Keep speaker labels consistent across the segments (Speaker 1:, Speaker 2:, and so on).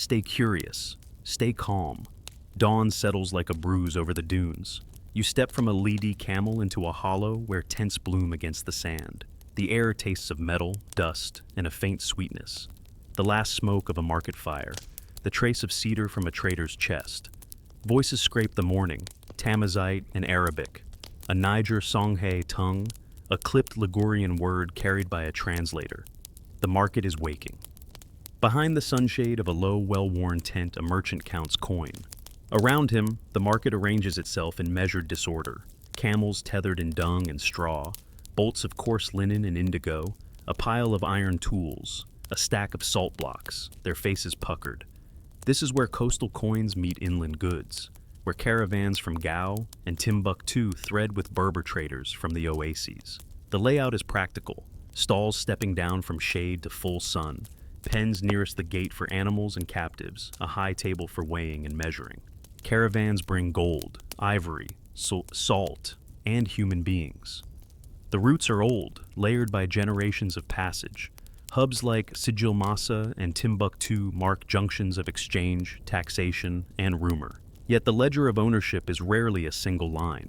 Speaker 1: Stay curious. Stay calm. Dawn settles like a bruise over the dunes. You step from a leady camel into a hollow where tents bloom against the sand. The air tastes of metal, dust, and a faint sweetness. The last smoke of a market fire. The trace of cedar from a trader's chest. Voices scrape the morning, Tamazight and Arabic. A Niger Songhay tongue, a clipped Ligurian word carried by a translator. The market is waking. Behind the sunshade of a low, well-worn tent, a merchant counts coin. Around him, the market arranges itself in measured disorder. Camels tethered in dung and straw, bolts of coarse linen and indigo, a pile of iron tools, a stack of salt blocks, their faces puckered. This is where coastal coins meet inland goods, where caravans from Gao and Timbuktu thread with Berber traders from the oases. The layout is practical, stalls stepping down from shade to full sun, pens nearest the gate for animals and captives, a high table for weighing and measuring. Caravans bring gold, ivory, salt, and human beings. The routes are old, layered by generations of passage. Hubs like Sijilmassa and Timbuktu mark junctions of exchange, taxation, and rumor. Yet the ledger of ownership is rarely a single line.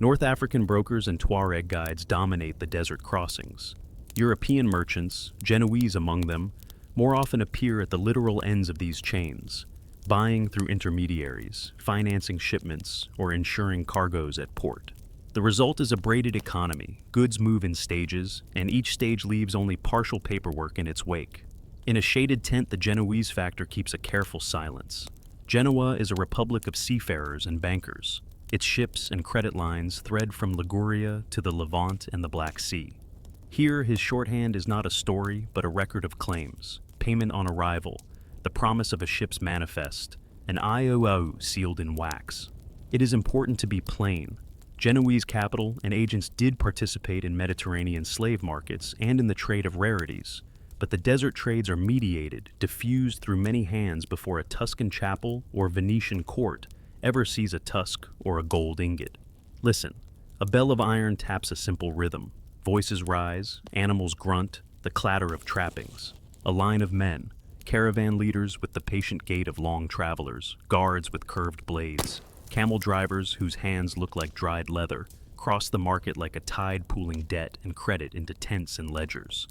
Speaker 1: North African brokers and Tuareg guides dominate the desert crossings. European merchants, Genoese among them, more often appear at the literal ends of these chains, buying through intermediaries, financing shipments, or ensuring cargoes at port. The result is a braided economy. Goods move in stages, and each stage leaves only partial paperwork in its wake. In a shaded tent, the Genoese factor keeps a careful silence. Genoa is a republic of seafarers and bankers. Its ships and credit lines thread from Liguria to the Levant and the Black Sea. Here, his shorthand is not a story, but a record of claims, payment on arrival, the promise of a ship's manifest, an IOU sealed in wax. It is important to be plain. Genoese capital and agents did participate in Mediterranean slave markets and in the trade of rarities, but the desert trades are mediated, diffused through many hands before a Tuscan chapel or Venetian court ever sees a tusk or a gold ingot. Listen, a bell of iron taps a simple rhythm. Voices rise, animals grunt, the clatter of trappings. A line of men, caravan leaders with the patient gait of long travelers, guards with curved blades, camel drivers whose hands look like dried leather, cross the market like a tide pooling debt and credit into tents and ledgers.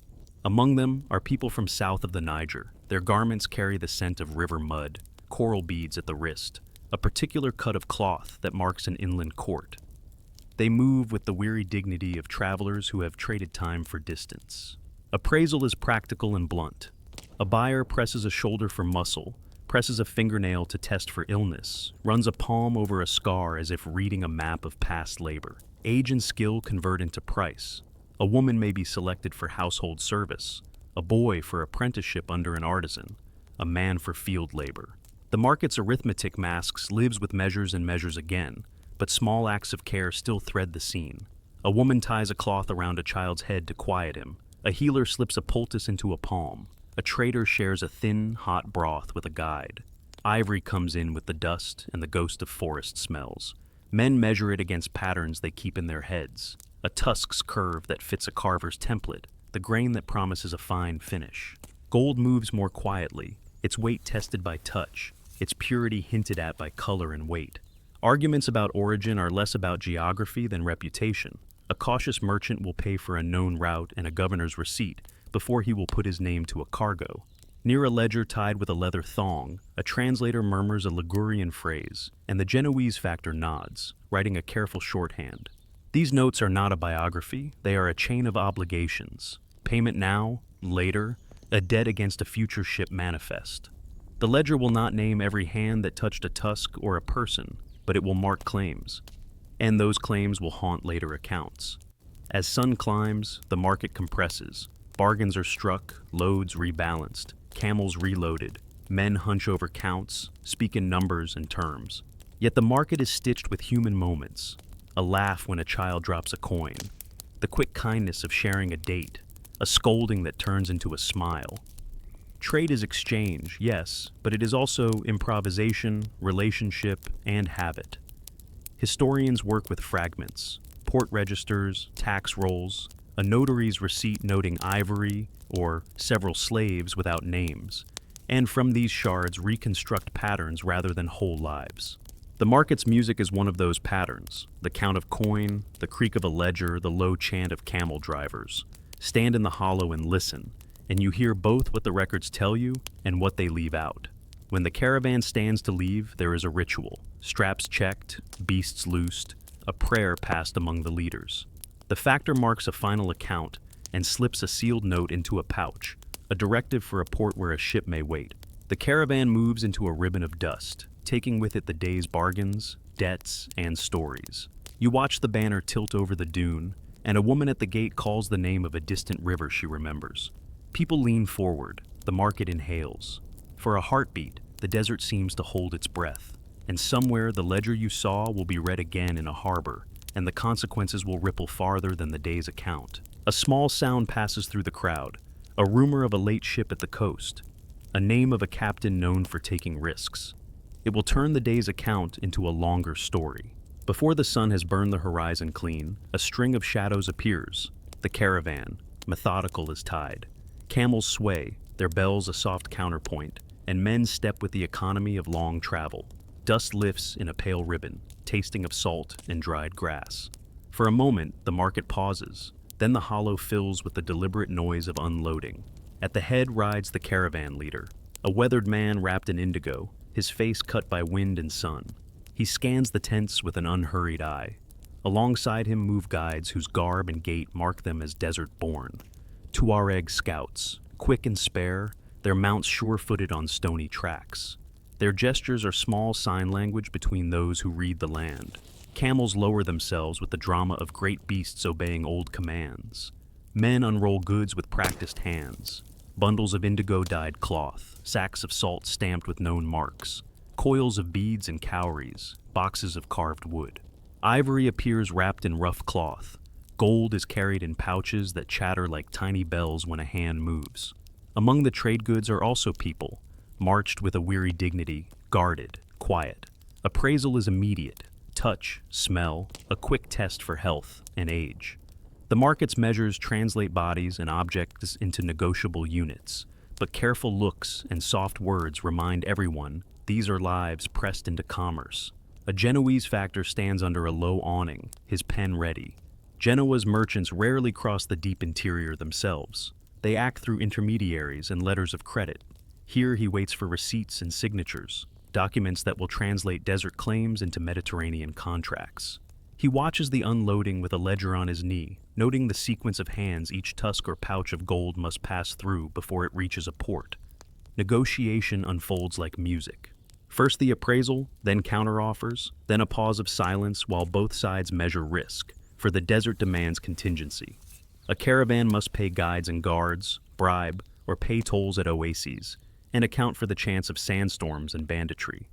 Speaker 1: Among them are people from south of the Niger. Their garments carry the scent of river mud, coral beads at the wrist, a particular cut of cloth that marks an inland court. They move with the weary dignity of travelers who have traded time for distance. Appraisal is practical and blunt. A buyer presses a shoulder for muscle, presses a fingernail to test for illness, runs a palm over a scar as if reading a map of past labor. Age and skill convert into price. A woman may be selected for household service, a boy for apprenticeship under an artisan, a man for field labor. The market's arithmetic masks lives with measures and measures again, but small acts of care still thread the scene. A woman ties a cloth around a child's head to quiet him. A healer slips a poultice into a palm. A trader shares a thin, hot broth with a guide. Ivory comes in with the dust and the ghost of forest smells. Men measure it against patterns they keep in their heads. A tusk's curve that fits a carver's template, the grain that promises a fine finish. Gold moves more quietly, its weight tested by touch, its purity hinted at by color and weight. Arguments about origin are less about geography than reputation. A cautious merchant will pay for a known route and a governor's receipt before he will put his name to a cargo. Near a ledger tied with a leather thong, a translator murmurs a Ligurian phrase, and the Genoese factor nods, writing a careful shorthand. These notes are not a biography, they are a chain of obligations. Payment now, later, a debt against a future ship manifest. The ledger will not name every hand that touched a tusk or a person, but it will mark claims. And those claims will haunt later accounts. As sun climbs, the market compresses. Bargains are struck, loads rebalanced, camels reloaded, men hunch over counts, speak in numbers and terms. Yet the market is stitched with human moments. A laugh when a child drops a coin, the quick kindness of sharing a date, a scolding that turns into a smile. Trade is exchange, yes, but it is also improvisation, relationship, and habit. Historians work with fragments, port registers, tax rolls, a notary's receipt noting Ivory, or several slaves without names. and from these shards reconstruct patterns rather than whole lives. The market's music is one of those patterns, the count of coin, the creak of a ledger, the low chant of camel drivers. Stand in the hollow and listen, and you hear both what the records tell you and what they leave out. When the caravan stands to leave, there is a ritual. Straps checked, beasts loosed, a prayer passed among the leaders. The factor marks a final account and slips a sealed note into a pouch, a directive for a port where a ship may wait. The caravan moves into a ribbon of dust, taking with it the day's bargains, debts, and stories. You watch the banner tilt over the dune, and a woman at the gate calls the name of a distant river she remembers. People lean forward, the market inhales. For a heartbeat, the desert seems to hold its breath, and somewhere the ledger you saw will be read again in a harbor, and the consequences will ripple farther than the day's account. A small sound passes through the crowd, a rumor of a late ship at the coast, a name of a captain known for taking risks. It will turn the day's account into a longer story. Before the sun has burned the horizon clean, a string of shadows appears. The caravan, methodical as tide. Camels sway, their bells a soft counterpoint, and men step with the economy of long travel. Dust lifts in a pale ribbon, tasting of salt and dried grass. For a moment, the market pauses. Then the hollow fills with the deliberate noise of unloading. At the head rides the caravan leader, a weathered man wrapped in indigo, his face cut by wind and sun. He scans the tents with an unhurried eye. Alongside him move guides whose garb and gait mark them as desert-born. Tuareg scouts, quick and spare, their mounts sure-footed on stony tracks. Their gestures are small sign language between those who read the land. Camels lower themselves with the drama of great beasts obeying old commands. Men unroll goods with practiced hands. Bundles of indigo-dyed cloth, sacks of salt stamped with known marks, coils of beads and cowries, boxes of carved wood. Ivory appears wrapped in rough cloth. Gold is carried in pouches that chatter like tiny bells when a hand moves. Among the trade goods are also people, marched with a weary dignity, guarded, quiet. Appraisal is immediate. Touch, smell, a quick test for health and age. The market's measures translate bodies and objects into negotiable units, but careful looks and soft words remind everyone these are lives pressed into commerce. A Genoese factor stands under a low awning, his pen ready. Genoa's merchants rarely cross the deep interior themselves. They act through intermediaries and letters of credit. Here he waits for receipts and signatures, documents that will translate desert claims into Mediterranean contracts. He watches the unloading with a ledger on his knee, noting the sequence of hands each tusk or pouch of gold must pass through before it reaches a port. Negotiation unfolds like music. First the appraisal, then counteroffers, then a pause of silence while both sides measure risk, for the desert demands contingency. A caravan must pay guides and guards, bribe, or pay tolls at oases, and account for the chance of sandstorms and banditry.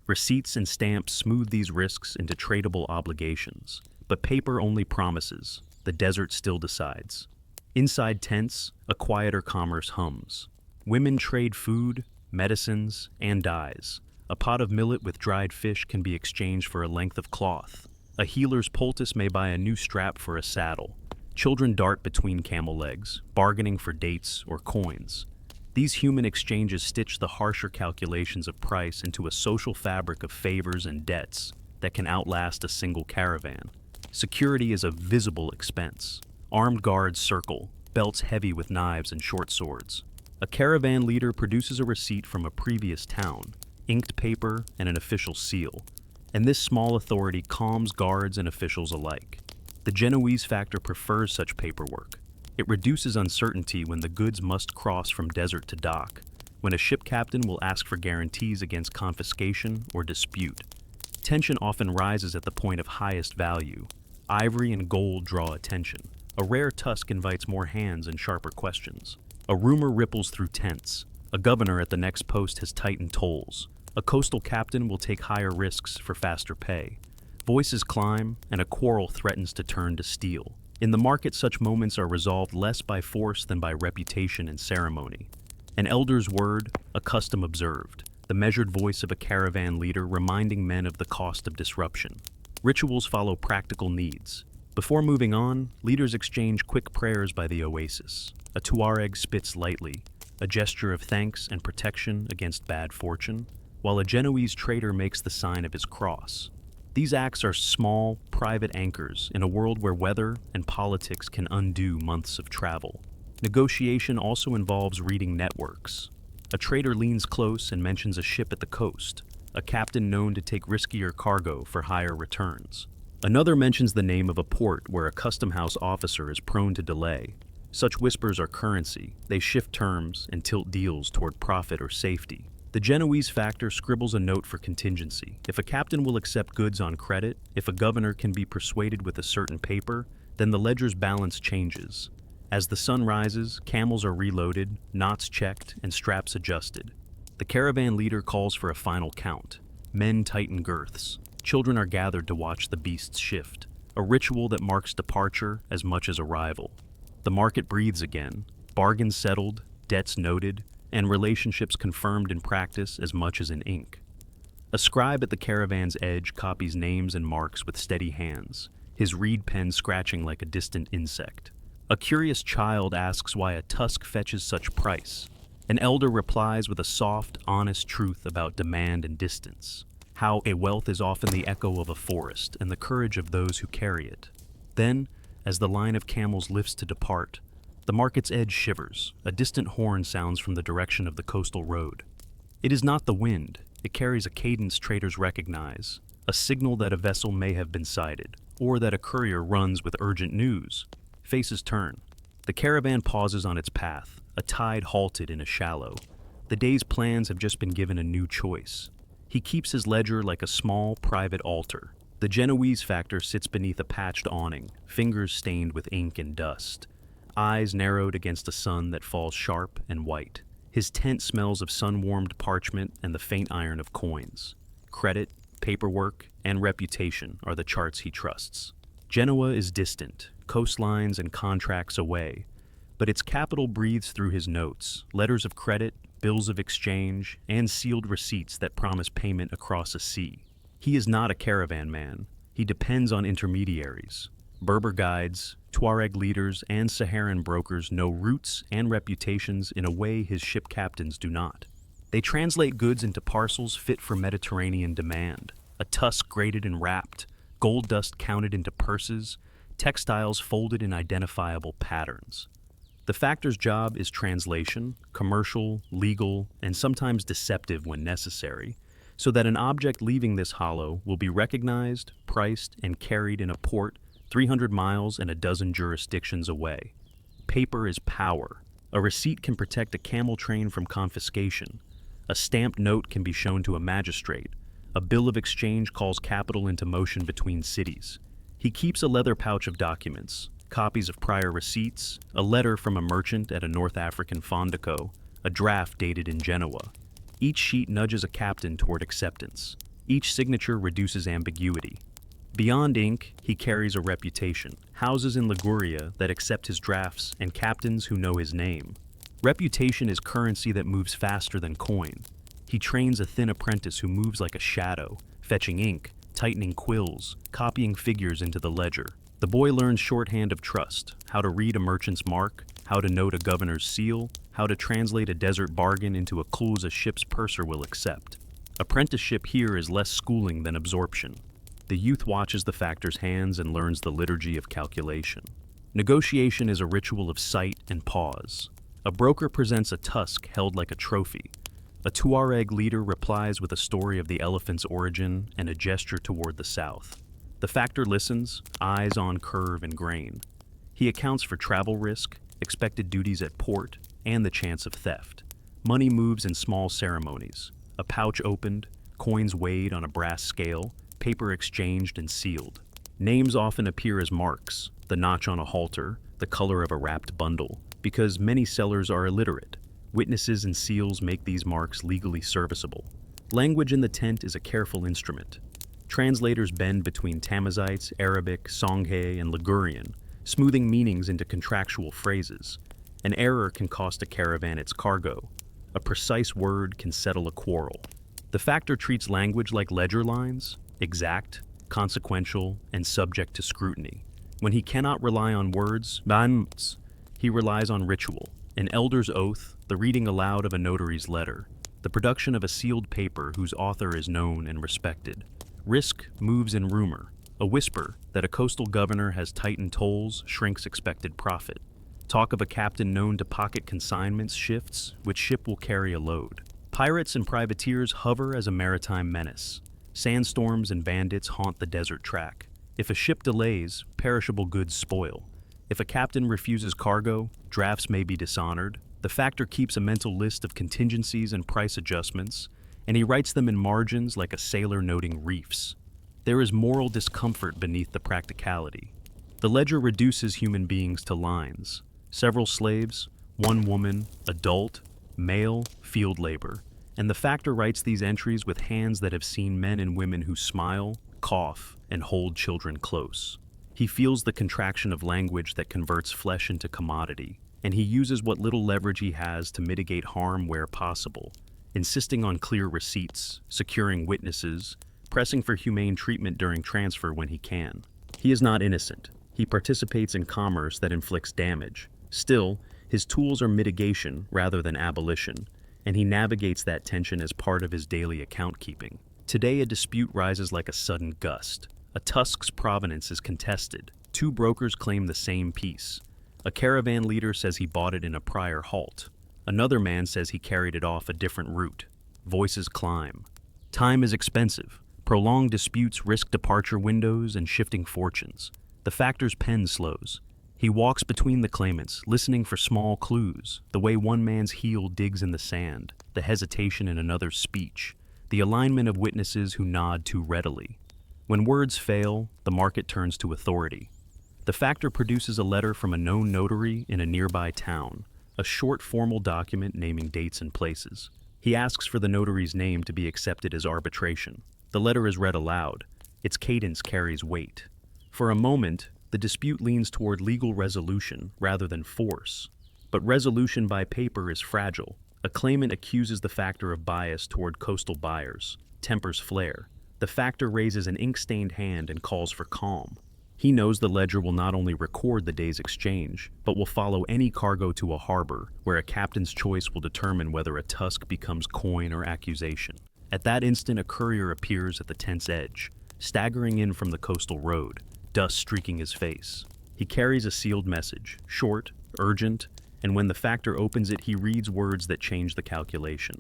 Speaker 1: Receipts and stamps smooth these risks into tradable obligations, but paper only promises, the desert still decides. Inside tents, a quieter commerce hums. Women trade food, medicines, and dyes. A pot of millet with dried fish can be exchanged for a length of cloth. A healer's poultice may buy a new strap for a saddle. Children dart between camel legs, bargaining for dates or coins. These human exchanges stitch the harsher calculations of price into a social fabric of favors and debts that can outlast a single caravan. Security is a visible expense. Armed guards circle, belts heavy with knives and short swords. A caravan leader produces a receipt from a previous town, inked paper and an official seal, and this small authority calms guards and officials alike. The Genoese factor prefers such paperwork. It reduces uncertainty when the goods must cross from desert to dock, when a ship captain will ask for guarantees against confiscation or dispute. Tension often rises at the point of highest value. Ivory and gold draw attention. A rare tusk invites more hands and sharper questions. A rumor ripples through tents. A governor at the next post has tightened tolls. A coastal captain will take higher risks for faster pay. Voices climb, and a quarrel threatens to turn to steel. In the market, such moments are resolved less by force than by reputation and ceremony. An elder's word, a custom observed, the measured voice of a caravan leader reminding men of the cost of disruption. Rituals follow practical needs. Before moving on, leaders exchange quick prayers by the oasis. A Tuareg spits lightly, a gesture of thanks and protection against bad fortune, while a Genoese trader makes the sign of his cross. These acts are small, private anchors in a world where weather and politics can undo months of travel. Negotiation also involves reading networks. A trader leans close and mentions a ship at the coast, a captain known to take riskier cargo for higher returns. Another mentions the name of a port where a custom house officer is prone to delay. Such whispers are currency. They shift terms and tilt deals toward profit or safety. The Genoese factor scribbles a note for contingency. If a captain will accept goods on credit, if a governor can be persuaded with a certain paper, then the ledger's balance changes. As the sun rises, camels are reloaded, knots checked, and straps adjusted. The caravan leader calls for a final count. Men tighten girths. Children are gathered to watch the beasts shift, a ritual that marks departure as much as arrival. The market breathes again, bargains settled, debts noted, and relationships confirmed in practice as much as in ink. A scribe at the caravan's edge copies names and marks with steady hands, his reed pen scratching like a distant insect. A curious child asks why a tusk fetches such price. An elder replies with a soft, honest truth about demand and distance, how a wealth is often the echo of a forest and the courage of those who carry it. Then, as the line of camels lifts to depart, the market's edge shivers. A distant horn sounds from the direction of the coastal road. It is not the wind. It carries a cadence traders recognize, a signal that a vessel may have been sighted, or that a courier runs with urgent news. Faces turn. The caravan pauses on its path, a tide halted in a shallow. The day's plans have just been given a new choice. He keeps his ledger like a small, private altar. The Genoese factor sits beneath a patched awning, fingers stained with ink and dust, eyes narrowed against a sun that falls sharp and white. His tent smells of sun-warmed parchment and the faint iron of coins. Credit, paperwork, and reputation are the charts he trusts. Genoa is distant, coastlines and contracts away, but its capital breathes through his notes, letters of credit, bills of exchange, and sealed receipts that promise payment across a sea. He is not a caravan man. He depends on intermediaries. Berber guides, Tuareg leaders, and Saharan brokers know routes and reputations in a way his ship captains do not. They translate goods into parcels fit for Mediterranean demand. A tusk graded and wrapped, gold dust counted into purses, textiles folded in identifiable patterns. The factor's job is translation, commercial, legal, and sometimes deceptive when necessary, so that an object leaving this hollow will be recognized, priced, and carried in a port 300 miles and a dozen jurisdictions away. Paper is power. A receipt can protect a camel train from confiscation. A stamped note can be shown to a magistrate. A bill of exchange calls capital into motion between cities. He keeps a leather pouch of documents, copies of prior receipts, a letter from a merchant at a North African fondico, a draft dated in Genoa. Each sheet nudges a captain toward acceptance. Each signature reduces ambiguity. Beyond ink, he carries a reputation, houses in Liguria that accept his drafts, and captains who know his name. Reputation is currency that moves faster than coin. He trains a thin apprentice who moves like a shadow, fetching ink, tightening quills, copying figures into the ledger. The boy learns shorthand of trust, how to read a merchant's mark, how to note a governor's seal, how to translate a desert bargain into a clue a ship's purser will accept. Apprenticeship here is less schooling than absorption. The youth watches the factor's hands and learns the liturgy of calculation. Negotiation is a ritual of sight and pause. A broker presents a tusk held like a trophy. A Tuareg leader replies with a story of the elephant's origin and a gesture toward the south. The factor listens, eyes on curve and grain. He accounts for travel risk, expected duties at port, and the chance of theft. Money moves in small ceremonies. A pouch opened, coins weighed on a brass scale, paper exchanged and sealed. Names often appear as marks, the notch on a halter, the color of a wrapped bundle, because many sellers are illiterate. Witnesses and seals make these marks legally serviceable. Language in the tent is a careful instrument. Translators bend between Tamazites, Arabic, Songhay, and Ligurian, smoothing meanings into contractual phrases. An error can cost a caravan its cargo. A precise word can settle a quarrel. The factor treats language like ledger lines, exact, consequential, and subject to scrutiny. When he cannot rely on words, he relies on ritual. An elder's oath, the reading aloud of a notary's letter, the production of a sealed paper whose author is known and respected. Risk moves in rumor, a whisper that a coastal governor has tightened tolls shrinks expected profit. Talk of a captain known to pocket consignments shifts which ship will carry a load. Pirates and privateers hover as a maritime menace. Sandstorms and bandits haunt the desert track. If a ship delays, perishable goods spoil. If a captain refuses cargo, drafts may be dishonored. The factor keeps a mental list of contingencies and price adjustments, and he writes them in margins like a sailor noting reefs. There is moral discomfort beneath the practicality. The ledger reduces human beings to lines. Several slaves, one woman, adult, male, field labor, and the factor writes these entries with hands that have seen men and women who smile, cough, and hold children close. He feels the contraction of language that converts flesh into commodity, and he uses what little leverage he has to mitigate harm where possible, insisting on clear receipts, securing witnesses, pressing for humane treatment during transfer when he can. He is not innocent. He participates in commerce that inflicts damage. Still, his tools are mitigation rather than abolition, and he navigates that tension as part of his daily account keeping. Today, a dispute rises like a sudden gust. A tusk's provenance is contested. Two brokers claim the same piece. A caravan leader says he bought it in a prior halt. Another man says he carried it off a different route. Voices climb. Time is expensive. Prolonged disputes risk departure windows and shifting fortunes. The factor's pen slows. He walks between the claimants, listening for small clues, the way one man's heel digs in the sand, the hesitation in another's speech, the alignment of witnesses who nod too readily. When words fail, the market turns to authority. The factor produces a letter from a known notary in a nearby town, a short formal document naming dates and places. He asks for the notary's name to be accepted as arbitration. The letter is read aloud. Its cadence carries weight. For a moment, the dispute leans toward legal resolution rather than force. But resolution by paper is fragile. A claimant accuses the factor of bias toward coastal buyers. Tempers flare. The factor raises an ink-stained hand and calls for calm. He knows the ledger will not only record the day's exchange, but will follow any cargo to a harbor where a captain's choice will determine whether a tusk becomes coin or accusation. At that instant, a courier appears at the tent's edge, staggering in from the coastal road, dust streaking his face. He carries a sealed message, short, urgent, and when the factor opens it, he reads words that change the calculation.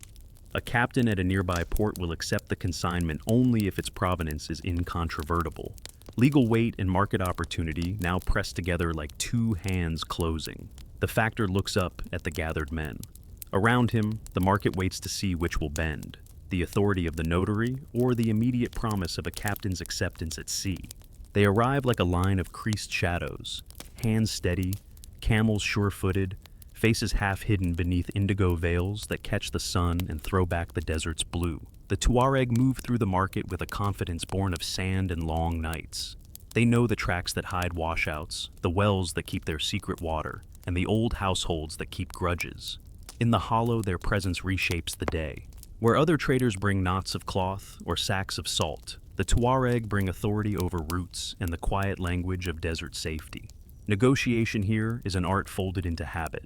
Speaker 1: A captain at a nearby port will accept the consignment only if its provenance is incontrovertible. Legal weight and market opportunity now press together like two hands closing. The factor looks up at the gathered men. Around him, the market waits to see which will bend, the authority of the notary or the immediate promise of a captain's acceptance at sea. They arrive like a line of creased shadows, hands steady, camels sure-footed, faces half hidden beneath indigo veils that catch the sun and throw back the desert's blue. The Tuareg move through the market with a confidence born of sand and long nights. They know the tracks that hide washouts, the wells that keep their secret water, and the old households that keep grudges. In the hollow, their presence reshapes the day. Where other traders bring knots of cloth or sacks of salt, the Tuareg bring authority over roots and the quiet language of desert safety. Negotiation here is an art folded into habit.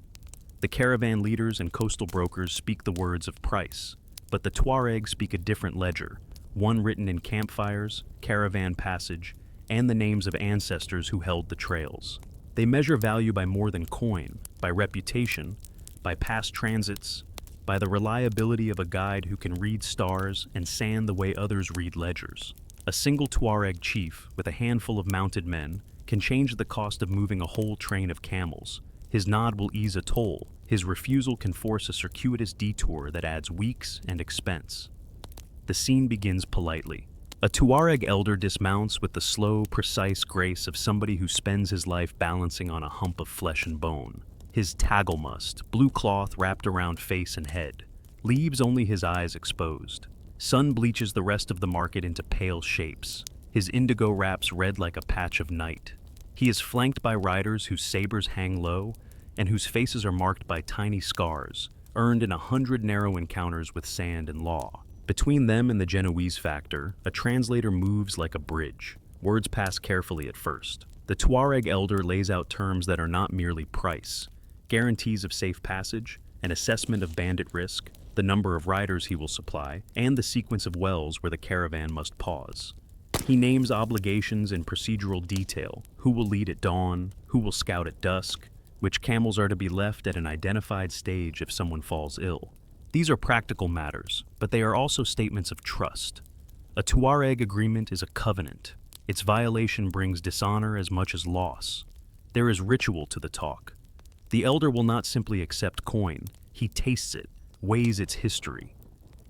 Speaker 1: The caravan leaders and coastal brokers speak the words of price, but the Tuareg speak a different ledger, one written in campfires, caravan passage, and the names of ancestors who held the trails. They measure value by more than coin, by reputation, by past transits, by the reliability of a guide who can read stars and sand the way others read ledgers. A single Tuareg chief, with a handful of mounted men, can change the cost of moving a whole train of camels. His nod will ease a toll. His refusal can force a circuitous detour that adds weeks and expense. The scene begins politely. A Tuareg elder dismounts with the slow, precise grace of somebody who spends his life balancing on a hump of flesh and bone. His tagelmust, blue cloth wrapped around face and head, leaves only his eyes exposed. Sun bleaches the rest of the market into pale shapes. His indigo wraps red like a patch of night. He is flanked by riders whose sabers hang low and whose faces are marked by tiny scars, earned in 100 narrow encounters with sand and law. Between them and the Genoese factor, a translator moves like a bridge. Words pass carefully at first. The Tuareg elder lays out terms that are not merely price. guarantees of safe passage, an assessment of bandit risk, the number of riders he will supply, and the sequence of wells where the caravan must pause. He names obligations in procedural detail: who will lead at dawn, who will scout at dusk, which camels are to be left at an identified stage if someone falls ill. These are practical matters, but they are also statements of trust. A Tuareg agreement is a covenant. Its violation brings dishonor as much as loss. There is ritual to the talk. The elder will not simply accept coin, he tastes it, weighs its history.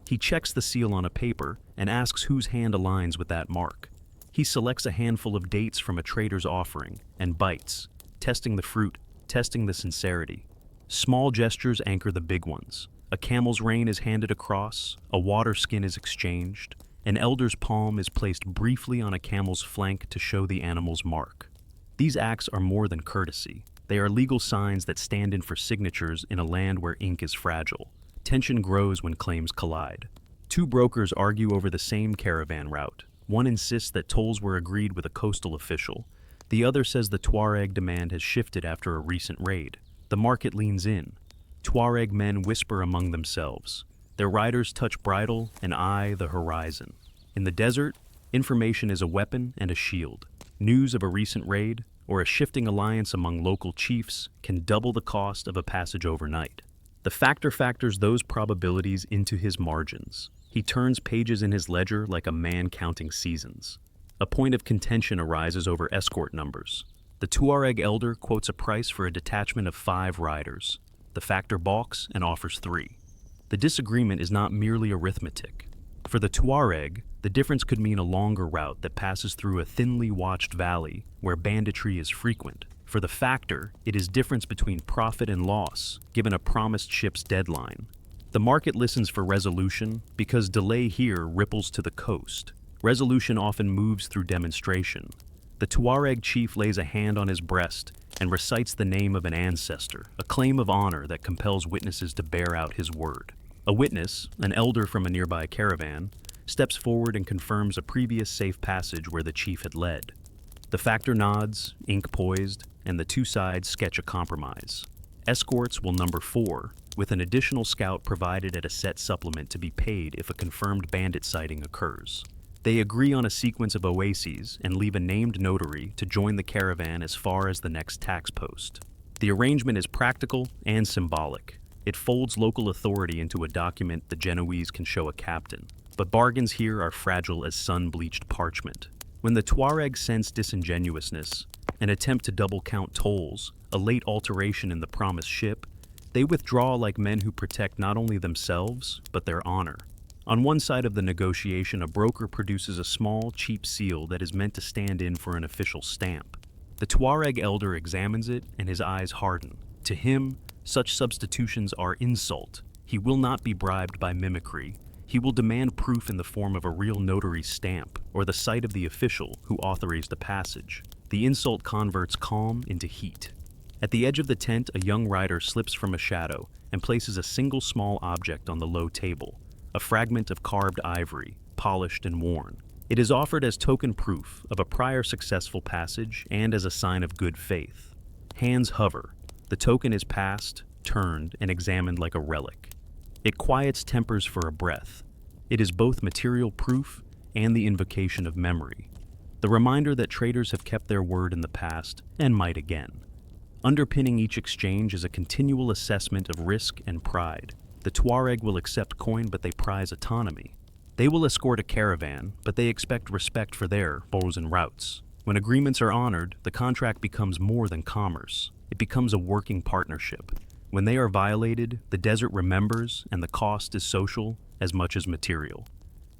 Speaker 1: He checks the seal on a paper and asks whose hand aligns with that mark. He selects a handful of dates from a trader's offering and bites, testing the fruit, testing the sincerity. Small gestures anchor the big ones. A camel's rein is handed across, a water skin is exchanged, an elder's palm is placed briefly on a camel's flank to show the animal's mark. These acts are more than courtesy. They are legal signs that stand in for signatures in a land where ink is fragile. Tension grows when claims collide. Two brokers argue over the same caravan route. One insists that tolls were agreed with a coastal official. The other says the Tuareg demand has shifted after a recent raid. The market leans in. Tuareg men whisper among themselves. Their riders touch bridle and eye the horizon. In the desert, information is a weapon and a shield. News of a recent raid or a shifting alliance among local chiefs can double the cost of a passage overnight. The factor factors those probabilities into his margins. He turns pages in his ledger like a man counting seasons. A point of contention arises over escort numbers. The Tuareg elder quotes a price for a detachment of 5 riders. The factor balks and offers 3. The disagreement is not merely arithmetic. For the Tuareg, the difference could mean a longer route that passes through a thinly watched valley where banditry is frequent. For the factor, it is difference between profit and loss, given a promised ship's deadline. The market listens for resolution because delay here ripples to the coast. Resolution often moves through demonstration. The Tuareg chief lays a hand on his breast and recites the name of an ancestor, a claim of honor that compels witnesses to bear out his word. A witness, an elder from a nearby caravan, steps forward and confirms a previous safe passage where the chief had led. The factor nods, ink poised, and the two sides sketch a compromise. Escorts will number 4, with an additional scout provided at a set supplement to be paid if a confirmed bandit sighting occurs. They agree on a sequence of oases and leave a named notary to join the caravan as far as the next tax post. The arrangement is practical and symbolic. It folds local authority into a document the Genoese can show a captain. But bargains here are fragile as sun-bleached parchment. When the Tuareg sense disingenuousness, an attempt to double-count tolls, a late alteration in the promised ship, they withdraw like men who protect not only themselves, but their honor. On one side of the negotiation, a broker produces a small, cheap seal that is meant to stand in for an official stamp. The Tuareg elder examines it, and his eyes harden. To him, such substitutions are insult. He will not be bribed by mimicry. He will demand proof in the form of a real notary's stamp, or the sight of the official who authorized the passage. The insult converts calm into heat. At the edge of the tent, a young rider slips from a shadow and places a single small object on the low table, a fragment of carved ivory, polished and worn. It is offered as token proof of a prior successful passage and as a sign of good faith. Hands hover. The token is passed, turned, and examined like a relic. It quiets tempers for a breath. It is both material proof and the invocation of memory, the reminder that traders have kept their word in the past and might again. Underpinning each exchange is a continual assessment of risk and pride. The Tuareg will accept coin, but they prize autonomy. They will escort a caravan, but they expect respect for their chosen routes. When agreements are honored, the contract becomes more than commerce. It becomes a working partnership. When they are violated, the desert remembers, and the cost is social as much as material.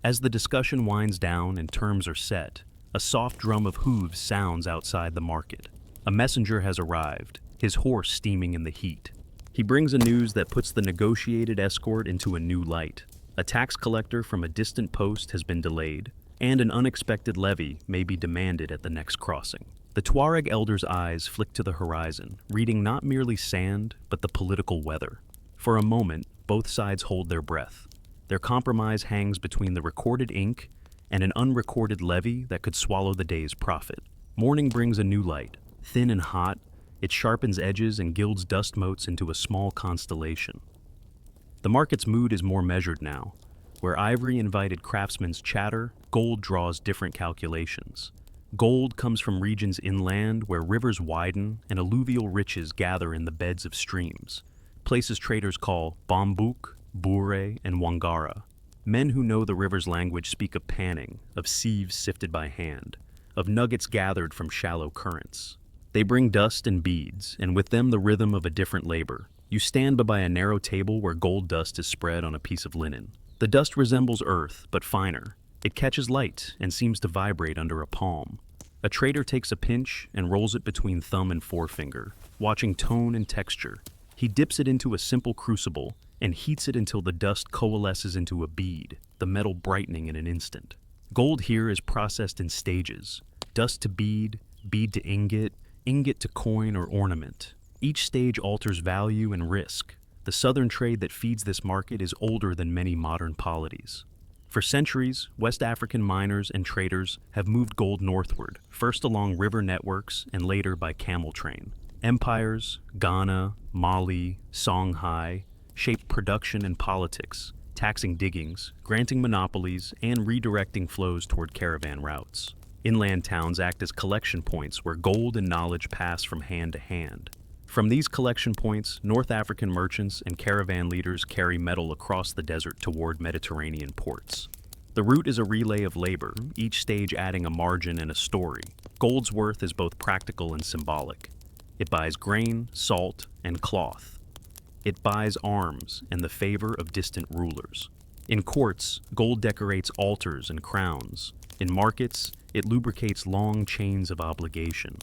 Speaker 1: As the discussion winds down and terms are set, a soft drum of hooves sounds outside the market. A messenger has arrived, his horse steaming in the heat. He brings a news that puts the negotiated escort into a new light. A tax collector from a distant post has been delayed, and an unexpected levy may be demanded at the next crossing. The Tuareg elder's eyes flick to the horizon, reading not merely sand, but the political weather. For a moment, both sides hold their breath. Their compromise hangs between the recorded ink and an unrecorded levy that could swallow the day's profit. Morning brings a new light, thin and hot, It sharpens edges and gilds dust motes into a small constellation. The market's mood is more measured now. Where ivory invited craftsmen's chatter, gold draws different calculations. Gold comes from regions inland where rivers widen and alluvial riches gather in the beds of streams, places traders call Bambouk, Bure, and Wangara. Men who know the river's language speak of panning, of sieves sifted by hand, of nuggets gathered from shallow currents. They bring dust and beads, and with them the rhythm of a different labor. You stand by a narrow table where gold dust is spread on a piece of linen. The dust resembles earth, but finer. It catches light and seems to vibrate under a palm. A trader takes a pinch and rolls it between thumb and forefinger, watching tone and texture. He dips it into a simple crucible and heats it until the dust coalesces into a bead, the metal brightening in an instant. Gold here is processed in stages: dust to bead, bead to ingot, ingot to coin or ornament. Each stage alters value and risk. The southern trade that feeds this market is older than many modern polities. For centuries, West African miners and traders have moved gold northward, first along river networks and later by camel train. Empires, Ghana, Mali, Songhai, shaped production and politics, taxing diggings, granting monopolies, and redirecting flows toward caravan routes. Inland towns act as collection points where gold and knowledge pass from hand to hand. From these collection points, North African merchants and caravan leaders carry metal across the desert toward Mediterranean ports. The route is a relay of labor, each stage adding a margin and a story. Gold's worth is both practical and symbolic. It buys grain, salt, and cloth. It buys arms and the favor of distant rulers. In courts, gold decorates altars and crowns. In markets, it lubricates long chains of obligation.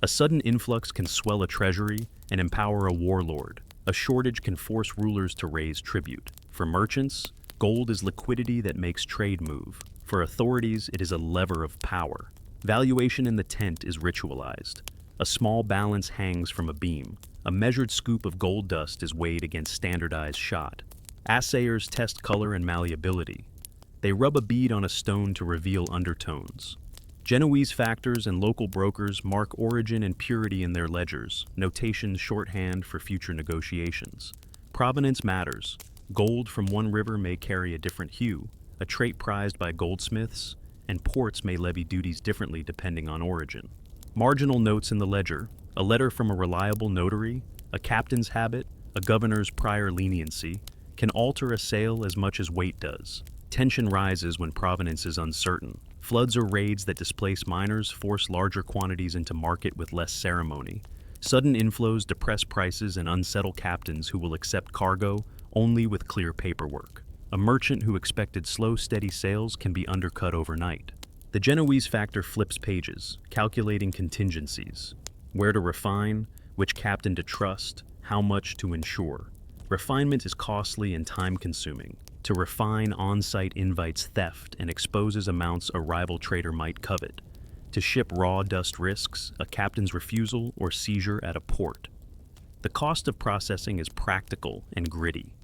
Speaker 1: A sudden influx can swell a treasury and empower a warlord. A shortage can force rulers to raise tribute. For merchants, gold is liquidity that makes trade move. For authorities, it is a lever of power. Valuation in the tent is ritualized. A small balance hangs from a beam. A measured scoop of gold dust is weighed against standardized shot. Assayers test color and malleability. They rub a bead on a stone to reveal undertones. Genoese factors and local brokers mark origin and purity in their ledgers, notations shorthand for future negotiations. Provenance matters. Gold from one river may carry a different hue, a trait prized by goldsmiths, and ports may levy duties differently depending on origin. Marginal notes in the ledger: a letter from a reliable notary, a captain's habit, a governor's prior leniency, can alter a sale as much as weight does. Tension rises when provenance is uncertain. Floods or raids that displace miners force larger quantities into market with less ceremony. Sudden inflows depress prices and unsettle captains who will accept cargo only with clear paperwork. A merchant who expected slow, steady sales can be undercut overnight. The Genoese factor flips pages, calculating contingencies. Where to refine, which captain to trust, how much to insure. Refinement is costly and time-consuming. To refine on-site invites theft and exposes amounts a rival trader might covet. To ship raw dust risks a captain's refusal or seizure at a port. The cost of processing is practical and gritty.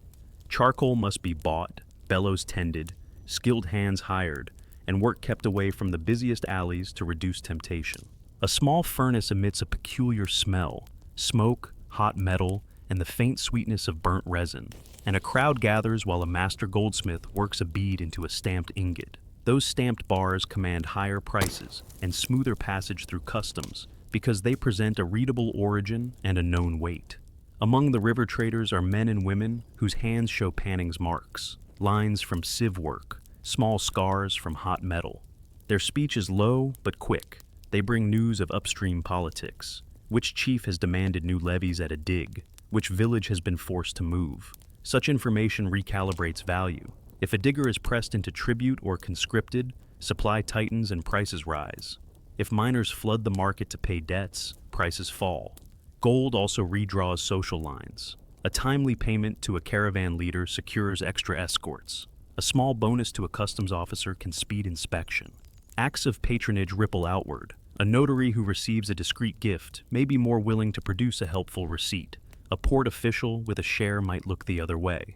Speaker 1: Charcoal must be bought, bellows tended, skilled hands hired, and work kept away from the busiest alleys to reduce temptation. A small furnace emits a peculiar smell: smoke, hot metal, and the faint sweetness of burnt resin, and a crowd gathers while a master goldsmith works a bead into a stamped ingot. Those stamped bars command higher prices and smoother passage through customs because they present a readable origin and a known weight. Among the river traders are men and women whose hands show panning's marks, lines from sieve work, small scars from hot metal. Their speech is low but quick. They bring news of upstream politics. Which chief has demanded new levies at a dig? Which village has been forced to move? Such information recalibrates value. If a digger is pressed into tribute or conscripted, supply tightens and prices rise. If miners flood the market to pay debts, prices fall. Gold also redraws social lines. A timely payment to a caravan leader secures extra escorts. A small bonus to a customs officer can speed inspection. Acts of patronage ripple outward. A notary who receives a discreet gift may be more willing to produce a helpful receipt. A port official with a share might look the other way.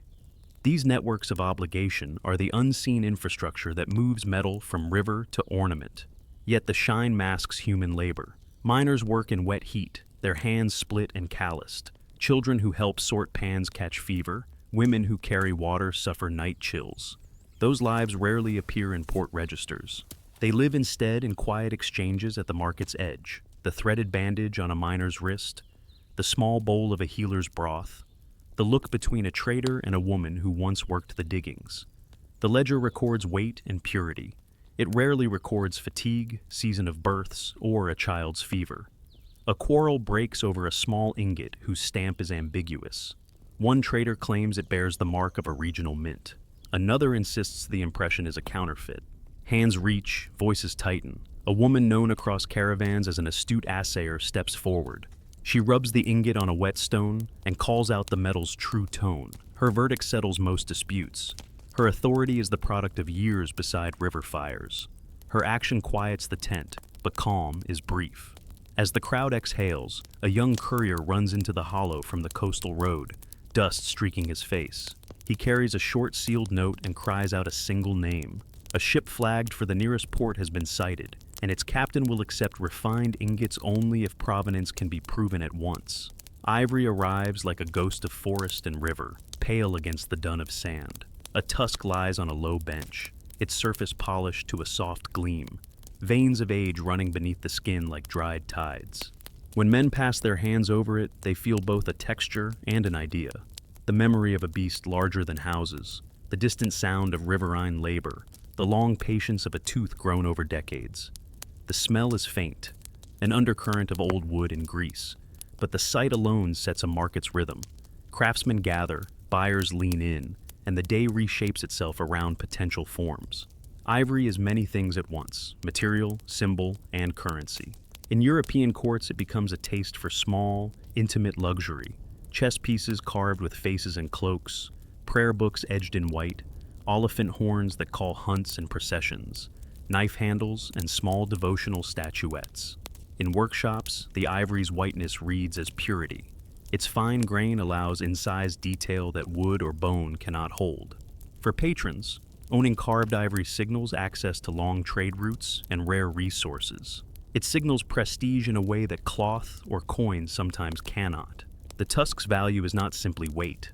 Speaker 1: These networks of obligation are the unseen infrastructure that moves metal from river to ornament. Yet the shine masks human labor. Miners work in wet heat. their hands split and calloused. Children who help sort pans catch fever. Women who carry water suffer night chills. Those lives rarely appear in port registers. They live instead in quiet exchanges at the market's edge, the threaded bandage on a miner's wrist, the small bowl of a healer's broth, the look between a trader and a woman who once worked the diggings. The ledger records weight and purity. It rarely records fatigue, season of births, or a child's fever. A quarrel breaks over a small ingot whose stamp is ambiguous. One trader claims it bears the mark of a regional mint. Another insists the impression is a counterfeit. Hands reach, voices tighten. A woman known across caravans as an astute assayer steps forward. She rubs the ingot on a whetstone and calls out the metal's true tone. Her verdict settles most disputes. Her authority is the product of years beside river fires. Her action quiets the tent, but calm is brief. As the crowd exhales, a young courier runs into the hollow from the coastal road, dust streaking his face. He carries a short sealed note and cries out a single name. A ship flagged for the nearest port has been sighted, and its captain will accept refined ingots only if provenance can be proven at once. Ivory arrives like a ghost of forest and river, pale against the dun of sand. A tusk lies on a low bench, its surface polished to a soft gleam, veins of age running beneath the skin like dried tides. When men pass their hands over it, they feel both a texture and an idea. The memory of a beast larger than houses, the distant sound of riverine labor, the long patience of a tooth grown over decades. The smell is faint, an undercurrent of old wood and grease, but the sight alone sets a market's rhythm. Craftsmen gather, buyers lean in, and the day reshapes itself around potential forms. Ivory is many things at once: material, symbol, and currency. In European courts, it becomes a taste for small, intimate luxury. Chess pieces carved with faces and cloaks, prayer books edged in white, oliphant horns that call hunts and processions, knife handles and small devotional statuettes. In workshops, the ivory's whiteness reads as purity. Its fine grain allows incised detail that wood or bone cannot hold. For patrons, owning carved ivory signals access to long trade routes and rare resources. It signals prestige in a way that cloth or coin sometimes cannot. The tusk's value is not simply weight.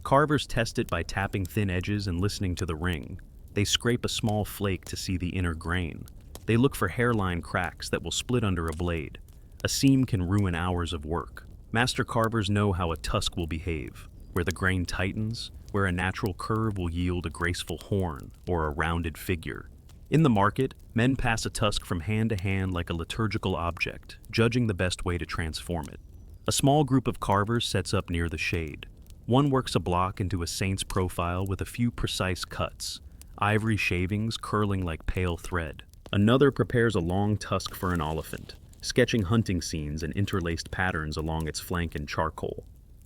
Speaker 1: Carvers test it by tapping thin edges and listening to the ring. They scrape a small flake to see the inner grain. They look for hairline cracks that will split under a blade. A seam can ruin hours of work. Master carvers know how a tusk will behave, where the grain tightens, where a natural curve will yield a graceful horn or a rounded figure. In the market, men pass a tusk from hand to hand like a liturgical object, judging the best way to transform it. A small group of carvers sets up near the shade. One works a block into a saint's profile with a few precise cuts, ivory shavings curling like pale thread. Another prepares a long tusk for an elephant, sketching hunting scenes and interlaced patterns along its flank in charcoal.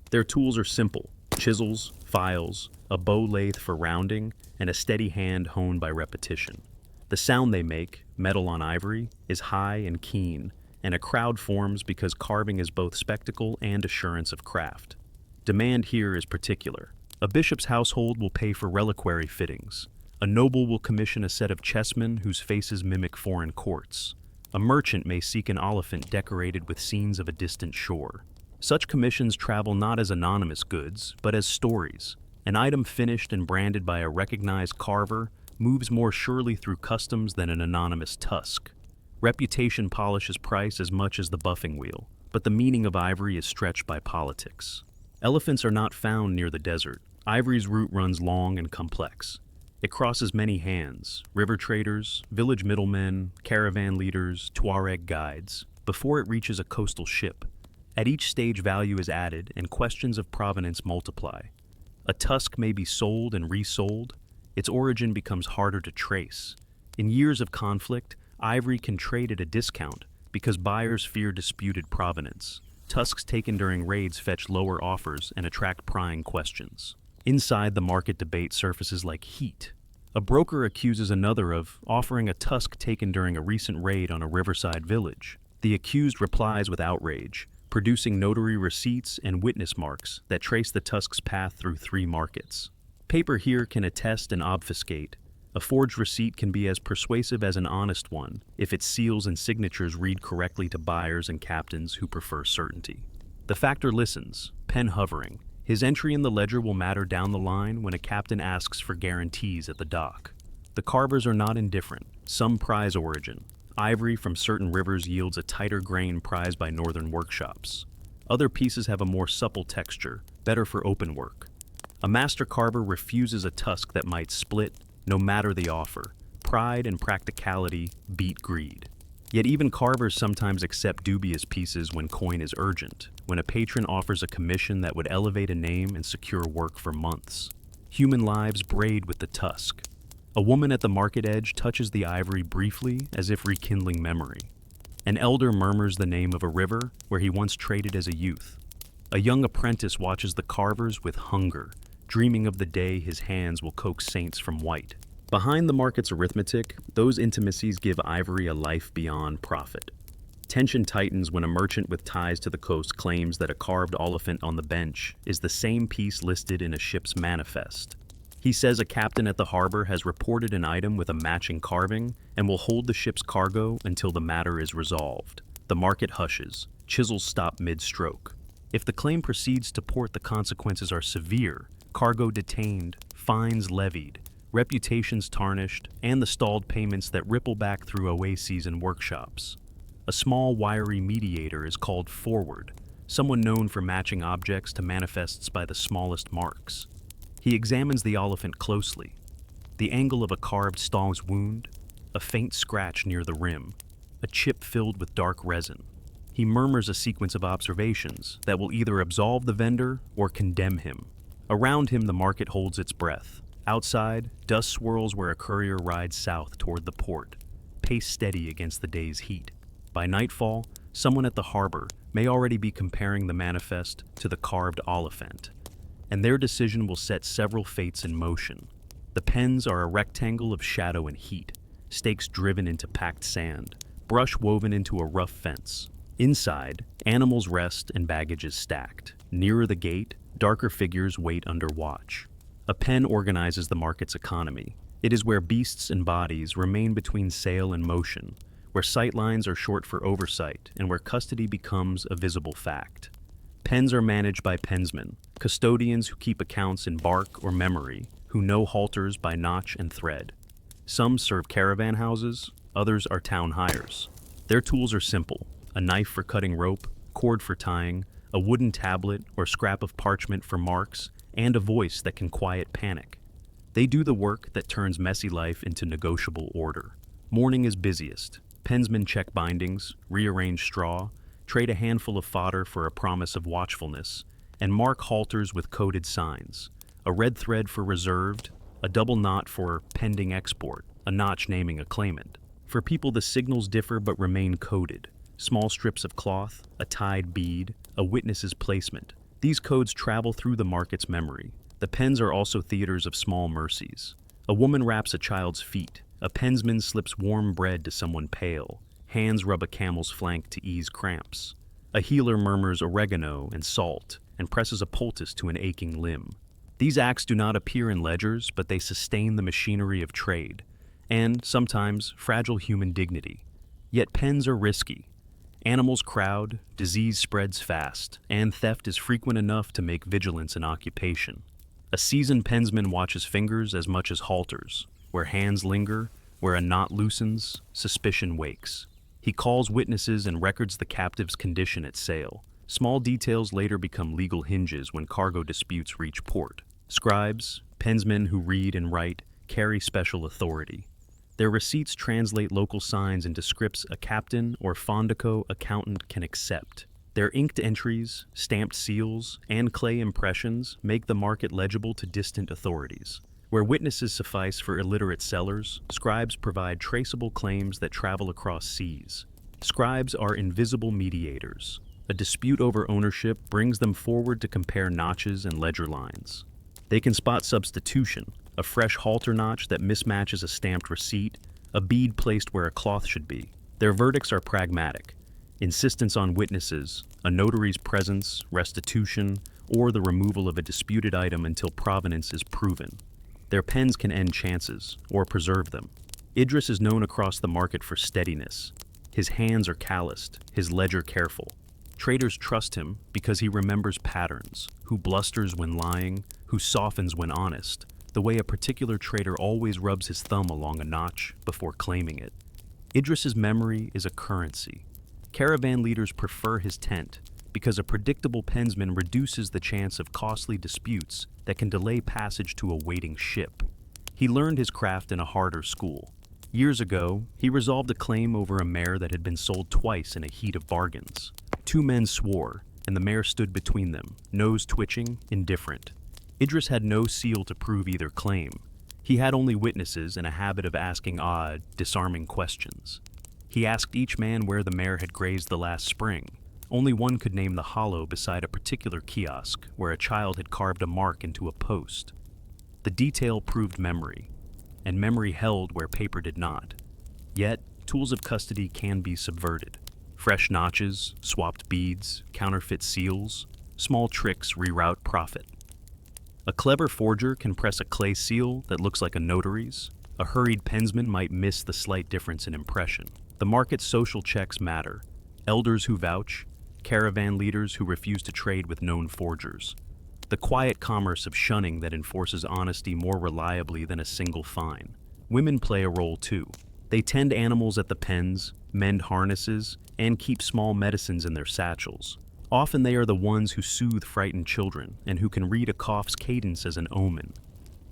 Speaker 1: Their tools are simple: chisels, files, a bow lathe for rounding, and a steady hand honed by repetition. The sound they make, metal on ivory, is high and keen, and a crowd forms because carving is both spectacle and assurance of craft. Demand here is particular. A bishop's household will pay for reliquary fittings. A noble will commission a set of chessmen whose faces mimic foreign courts. A merchant may seek an elephant decorated with scenes of a distant shore. Such commissions travel not as anonymous goods, but as stories. An item finished and branded by a recognized carver moves more surely through customs than an anonymous tusk. Reputation polishes price as much as the buffing wheel, but the meaning of ivory is stretched by politics. Elephants are not found near the desert. Ivory's route runs long and complex. It crosses many hands: river traders, village middlemen, caravan leaders, Tuareg guides, before it reaches a coastal ship. At each stage, value is added and questions of provenance multiply. A tusk may be sold and resold. Its origin becomes harder to trace. In years of conflict, ivory can trade at a discount because buyers fear disputed provenance. Tusks taken during raids fetch lower offers and attract prying questions. Inside, the market debate surfaces like heat. A broker accuses another of offering a tusk taken during a recent raid on a riverside village. The accused replies with outrage, producing notary receipts and witness marks that trace the tusk's path through 3 markets. Paper here can attest and obfuscate. A forged receipt can be as persuasive as an honest one if its seals and signatures read correctly to buyers and captains who prefer certainty. The factor listens, pen hovering. His entry in the ledger will matter down the line when a captain asks for guarantees at the dock. The carvers are not indifferent. Some prize origin. Ivory from certain rivers yields a tighter grain prized by northern workshops. Other pieces have a more supple texture, better for open work. A master carver refuses a tusk that might split, no matter the offer. Pride and practicality beat greed. Yet even carvers sometimes accept dubious pieces when coin is urgent, when a patron offers a commission that would elevate a name and secure work for months. Human lives braid with the tusk. A woman at the market edge touches the ivory briefly as if rekindling memory. An elder murmurs the name of a river where he once traded as a youth. A young apprentice watches the carvers with hunger, dreaming of the day his hands will coax saints from white. Behind the market's arithmetic, those intimacies give ivory a life beyond profit. Tension tightens when a merchant with ties to the coast claims that a carved elephant on the bench is the same piece listed in a ship's manifest. He says a captain at the harbor has reported an item with a matching carving and will hold the ship's cargo until the matter is resolved. The market hushes. Chisels stop mid-stroke. If the claim proceeds to port, the consequences are severe. Cargo detained, fines levied, reputations tarnished, and the stalled payments that ripple back through oases and workshops. A small, wiry mediator is called forward, someone known for matching objects to manifests by the smallest marks. He examines the elephant closely. The angle of a carved stong's wound, a faint scratch near the rim, a chip filled with dark resin. He murmurs a sequence of observations that will either absolve the vendor or condemn him. Around him, the market holds its breath. Outside, dust swirls where a courier rides south toward the port, pace steady against the day's heat. By nightfall, someone at the harbor may already be comparing the manifest to the carved elephant, and their decision will set several fates in motion. The pens are a rectangle of shadow and heat, stakes driven into packed sand, brush woven into a rough fence. Inside, animals rest and baggage is stacked. Nearer the gate, darker figures wait under watch. A pen organizes the market's economy. It is where beasts and bodies remain between sale and motion, where sight lines are short for oversight, and where custody becomes a visible fact. Pens are managed by pensmen, custodians who keep accounts in bark or memory, who know halters by notch and thread. Some serve caravan houses, others are town hires. Their tools are simple: a knife for cutting rope, cord for tying, a wooden tablet or scrap of parchment for marks, and a voice that can quiet panic. They do the work that turns messy life into negotiable order. Morning is busiest. Pensmen check bindings, rearrange straw, trade a handful of fodder for a promise of watchfulness, and mark halters with coded signs. A red thread for reserved, a double knot for pending export, a notch naming a claimant. For people, the signals differ but remain coded. Small strips of cloth, a tied bead, a witness's placement. These codes travel through the market's memory. The pens are also theaters of small mercies. A woman wraps a child's feet. A pensman slips warm bread to someone pale. Hands rub a camel's flank to ease cramps. A healer murmurs oregano and salt and presses a poultice to an aching limb. These acts do not appear in ledgers, but they sustain the machinery of trade, and, sometimes, fragile human dignity. Yet pens are risky. Animals crowd, disease spreads fast, and theft is frequent enough to make vigilance an occupation. A seasoned pensman watches fingers as much as halters. Where hands linger, where a knot loosens, suspicion wakes. He calls witnesses and records the captive's condition at sale. Small details later become legal hinges when cargo disputes reach port. Scribes, pensmen who read and write, carry special authority. Their receipts translate local signs into scripts a captain or fondico accountant can accept. Their inked entries, stamped seals, and clay impressions make the market legible to distant authorities. Where witnesses suffice for illiterate sellers, scribes provide traceable claims that travel across seas. Scribes are invisible mediators. A dispute over ownership brings them forward to compare notches and ledger lines. They can spot substitution, a fresh halter notch that mismatches a stamped receipt, a bead placed where a cloth should be. Their verdicts are pragmatic. Insistence on witnesses, a notary's presence, restitution, or the removal of a disputed item until provenance is proven. Their pens can end chances, or preserve them. Idris is known across the market for steadiness. His hands are calloused, his ledger careful. Traders trust him because he remembers patterns, who blusters when lying, who softens when honest, the way a particular trader always rubs his thumb along a notch before claiming it. Idris's memory is a currency. Caravan leaders prefer his tent because a predictable pensman reduces the chance of costly disputes that can delay passage to a waiting ship. He learned his craft in a harder school. Years ago, he resolved a claim over a mare that had been sold twice in a heat of bargains. Two men swore, and the mare stood between them, nose twitching, indifferent. Idris had no seal to prove either claim. He had only witnesses and a habit of asking odd, disarming questions. He asked each man where the mare had grazed the last spring. Only one could name the hollow beside a particular kiosk where a child had carved a mark into a post. The detail proved memory, and memory held where paper did not. Yet, tools of custody can be subverted. Fresh notches, swapped beads, counterfeit seals, small tricks reroute profit. A clever forger can press a clay seal that looks like a notary's. A hurried pensman might miss the slight difference in impression. The market's social checks matter. Elders who vouch, caravan leaders who refuse to trade with known forgers. The quiet commerce of shunning that enforces honesty more reliably than a single fine. Women play a role too. They tend animals at the pens, mend harnesses, and keep small medicines in their satchels. Often they are the ones who soothe frightened children and who can read a cough's cadence as an omen.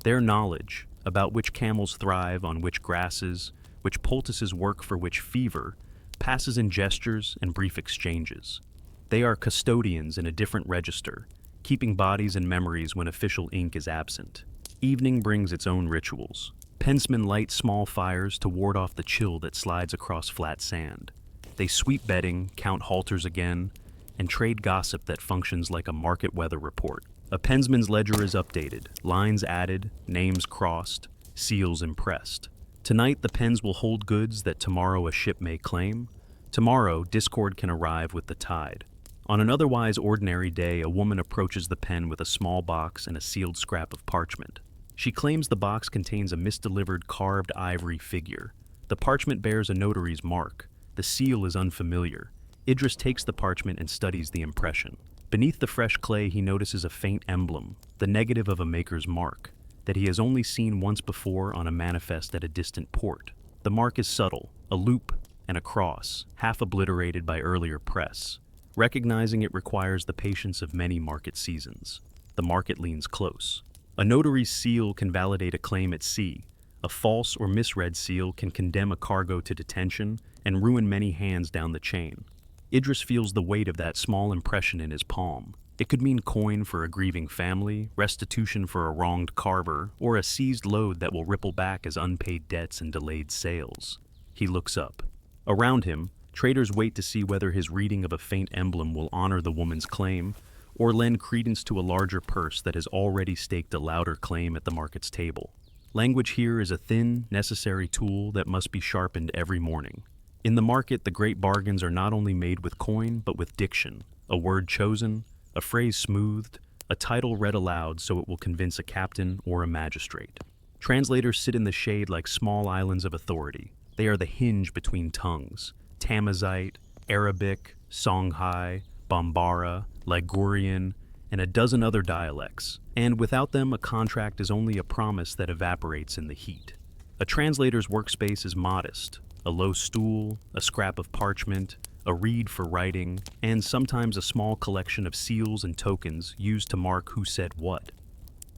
Speaker 1: Their knowledge about which camels thrive on which grasses, which poultices work for which fever, passes in gestures and brief exchanges. They are custodians in a different register, keeping bodies and memories when official ink is absent. Evening brings its own rituals. Pensmen light small fires to ward off the chill that slides across flat sand. They sweep bedding, count halters again, and trade gossip that functions like a market weather report. A pensman's ledger is updated, lines added, names crossed, seals impressed. Tonight the pens will hold goods that tomorrow a ship may claim. Tomorrow discord can arrive with the tide. On an otherwise ordinary day, a woman approaches the pen with a small box and a sealed scrap of parchment. She claims the box contains a misdelivered carved ivory figure. The parchment bears a notary's mark. The seal is unfamiliar. Idris takes the parchment and studies the impression. Beneath the fresh clay, he notices a faint emblem, the negative of a maker's mark, that he has only seen once before on a manifest at a distant port. The mark is subtle, a loop and a cross, half obliterated by earlier press. Recognizing it requires the patience of many market seasons. The market leans close. A notary's seal can validate a claim at sea. A false or misread seal can condemn a cargo to detention and ruin many hands down the chain. Idris feels the weight of that small impression in his palm. It could mean coin for a grieving family, restitution for a wronged carver, or a seized load that will ripple back as unpaid debts and delayed sales. He looks up. Around him, traders wait to see whether his reading of a faint emblem will honor the woman's claim or lend credence to a larger purse that has already staked a louder claim at the market's table. Language here is a thin, necessary tool that must be sharpened every morning. In the market, the great bargains are not only made with coin, but with diction, a word chosen, a phrase smoothed, a title read aloud so it will convince a captain or a magistrate. Translators sit in the shade like small islands of authority. They are the hinge between tongues. Tamazight, Arabic, Songhai, Bambara, Ligurian, and a dozen other dialects, and without them a contract is only a promise that evaporates in the heat. A translator's workspace is modest, a low stool, a scrap of parchment, a reed for writing, and sometimes a small collection of seals and tokens used to mark who said what.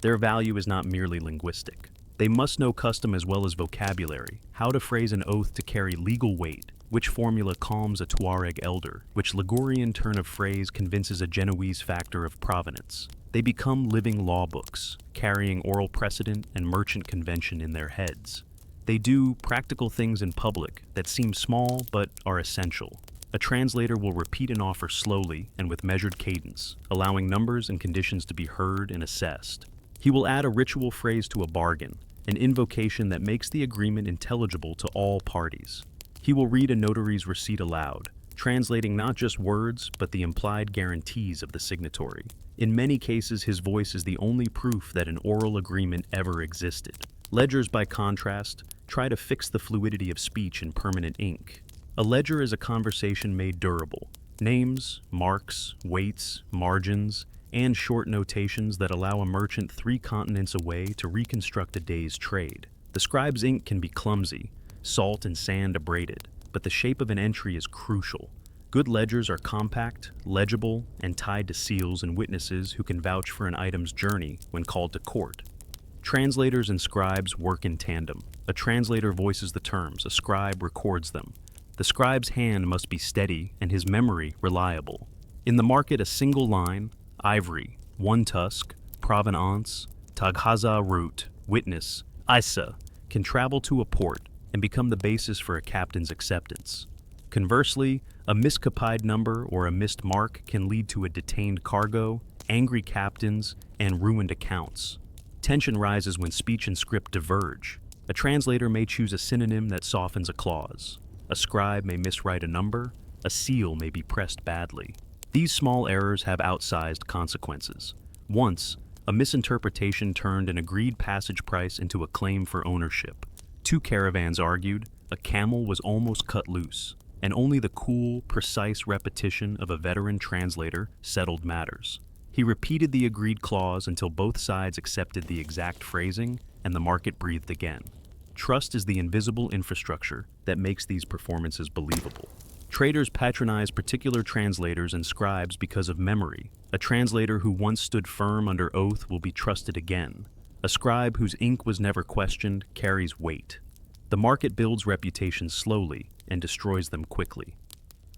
Speaker 1: Their value is not merely linguistic. They must know custom as well as vocabulary, how to phrase an oath to carry legal weight, which formula calms a Tuareg elder, which Ligurian turn of phrase convinces a Genoese factor of provenance. They become living law books, carrying oral precedent and merchant convention in their heads. They do practical things in public that seem small but are essential. A translator will repeat an offer slowly and with measured cadence, allowing numbers and conditions to be heard and assessed. He will add a ritual phrase to a bargain, an invocation that makes the agreement intelligible to all parties. He will read a notary's receipt aloud, translating not just words but the implied guarantees of the signatory. In many cases, his voice is the only proof that an oral agreement ever existed. Ledgers, by contrast, try to fix the fluidity of speech in permanent ink. A ledger is a conversation made durable. Names, marks, weights, margins, and short notations that allow a merchant 3 continents away to reconstruct a day's trade. The scribe's ink can be clumsy, salt and sand abraded, but the shape of an entry is crucial. Good ledgers are compact, legible, and tied to seals and witnesses who can vouch for an item's journey when called to court. Translators and scribes work in tandem. A translator voices the terms, a scribe records them. The scribe's hand must be steady and his memory reliable. In the market, a single line, Ivory, 1 tusk, provenance, Taghaza root, witness, Isa, can travel to a port and become the basis for a captain's acceptance. Conversely, a miscopied number or a missed mark can lead to a detained cargo, angry captains, and ruined accounts. Tension rises when speech and script diverge. A translator may choose a synonym that softens a clause. A scribe may miswrite a number. A seal may be pressed badly. These small errors have outsized consequences. Once, a misinterpretation turned an agreed passage price into a claim for ownership. 2 caravans argued, a camel was almost cut loose, and only the cool, precise repetition of a veteran translator settled matters. He repeated the agreed clause until both sides accepted the exact phrasing and the market breathed again. Trust is the invisible infrastructure that makes these performances believable. Traders patronize particular translators and scribes because of memory. A translator who once stood firm under oath will be trusted again. A scribe whose ink was never questioned carries weight. The market builds reputations slowly and destroys them quickly.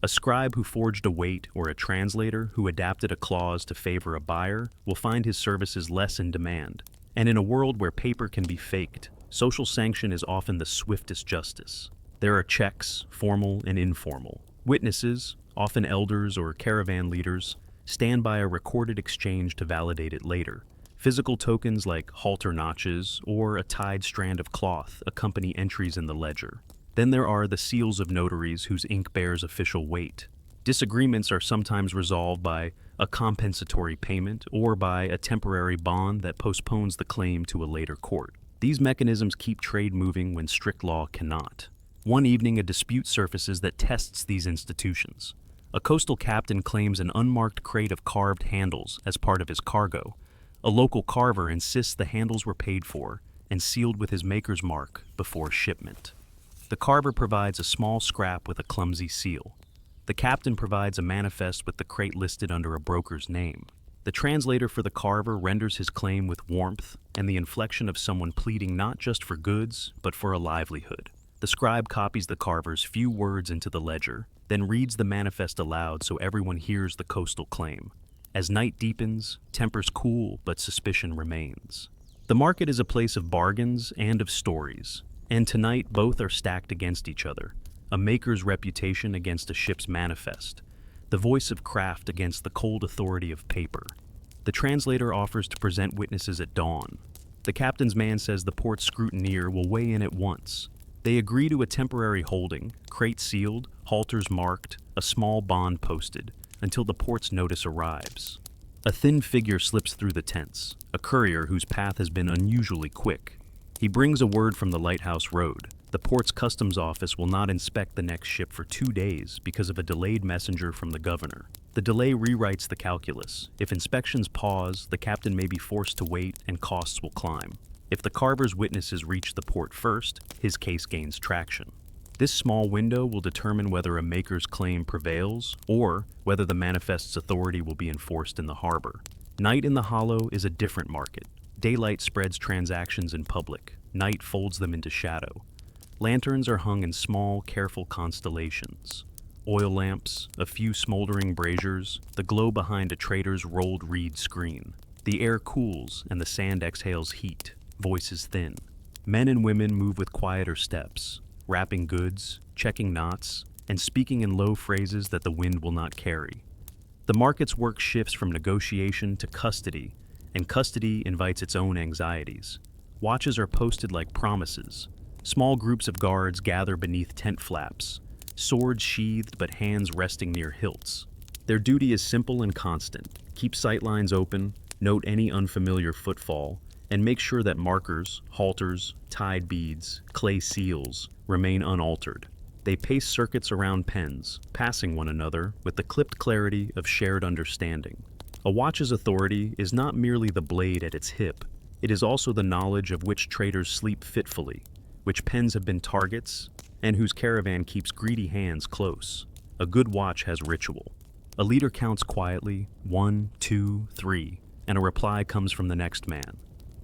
Speaker 1: A scribe who forged a weight or a translator who adapted a clause to favor a buyer will find his services less in demand. And in a world where paper can be faked, social sanction is often the swiftest justice. There are checks, formal and informal. Witnesses, often elders or caravan leaders, stand by a recorded exchange to validate it later. Physical tokens like halter notches or a tied strand of cloth accompany entries in the ledger. Then there are the seals of notaries whose ink bears official weight. Disagreements are sometimes resolved by a compensatory payment or by a temporary bond that postpones the claim to a later court. These mechanisms keep trade moving when strict law cannot. One evening, a dispute surfaces that tests these institutions. A coastal captain claims an unmarked crate of carved handles as part of his cargo. A local carver insists the handles were paid for and sealed with his maker's mark before shipment. The carver provides a small scrap with a clumsy seal. The captain provides a manifest with the crate listed under a broker's name. The translator for the carver renders his claim with warmth and the inflection of someone pleading not just for goods, but for a livelihood. The scribe copies the carver's few words into the ledger, then reads the manifest aloud so everyone hears the coastal claim. As night deepens, tempers cool, but suspicion remains. The market is a place of bargains and of stories. And tonight, both are stacked against each other. A maker's reputation against a ship's manifest. The voice of craft against the cold authority of paper. The translator offers to present witnesses at dawn. The captain's man says the port's scrutineer will weigh in at once. They agree to a temporary holding, crate sealed, halters marked, a small bond posted, until the port's notice arrives. A thin figure slips through the tents, a courier whose path has been unusually quick. He brings a word from the lighthouse road. The port's customs office will not inspect the next ship for 2 days because of a delayed messenger from the governor. The delay rewrites the calculus. If inspections pause, the captain may be forced to wait and costs will climb. If the carver's witnesses reach the port first, his case gains traction. This small window will determine whether a maker's claim prevails or whether the manifest's authority will be enforced in the harbor. Night in the hollow is a different market. Daylight spreads transactions in public. Night folds them into shadow. Lanterns are hung in small, careful constellations. Oil lamps, a few smoldering braziers, the glow behind a trader's rolled reed screen. The air cools and the sand exhales heat, voices thin. Men and women move with quieter steps, wrapping goods, checking knots, and speaking in low phrases that the wind will not carry. The market's work shifts from negotiation to custody, and custody invites its own anxieties. Watches are posted like promises. Small groups of guards gather beneath tent flaps. swords sheathed but hands resting near hilts. Their duty is simple and constant: keep sightlines open, note any unfamiliar footfall, and make sure that markers, halters, tide beads, clay seals remain unaltered. They pace circuits around pens, passing one another with the clipped clarity of shared understanding. A watch's authority is not merely the blade at its hip, it is also the knowledge of which traders sleep fitfully, which pens have been targets, and whose caravan keeps greedy hands close. A good watch has ritual. A leader counts quietly, 1, 2, 3, and a reply comes from the next man.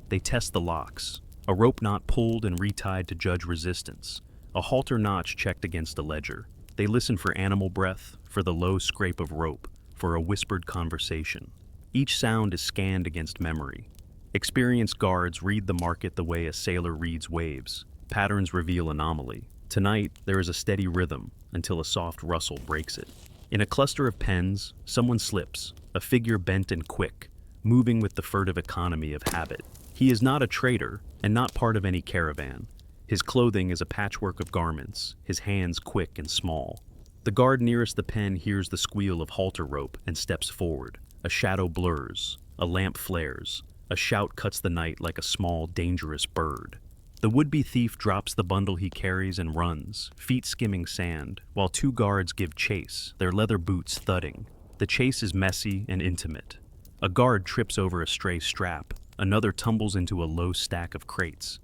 Speaker 1: They test the locks, a rope knot pulled and retied to judge resistance, a halter notch checked against a ledger. They listen for animal breath, for the low scrape of rope, for a whispered conversation. Each sound is scanned against memory. Experienced guards read the market the way a sailor reads waves. Patterns reveal anomaly. Tonight, there is a steady rhythm until a soft rustle breaks it. In a cluster of pens, someone slips, a figure bent and quick, moving with the furtive economy of habit. He is not a trader and not part of any caravan. His clothing is a patchwork of garments, his hands quick and small. The guard nearest the pen hears the squeal of halter rope and steps forward. A shadow blurs, a lamp flares, a shout cuts the night like a small, dangerous bird. The would-be thief drops the bundle he carries and runs, feet skimming sand, while two guards give chase, their leather boots thudding. The chase is messy and intimate. A guard trips over a stray strap, another tumbles into a low stack of crates.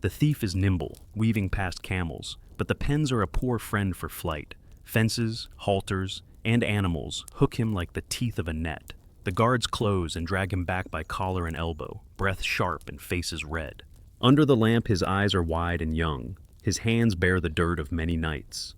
Speaker 1: The thief is nimble, weaving past camels, but the pens are a poor friend for flight. Fences, halters, and animals hook him like the teeth of a net. The guards close and drag him back by collar and elbow, breath sharp and faces red. Under the lamp his eyes are wide and young, his hands bear the dirt of many nights.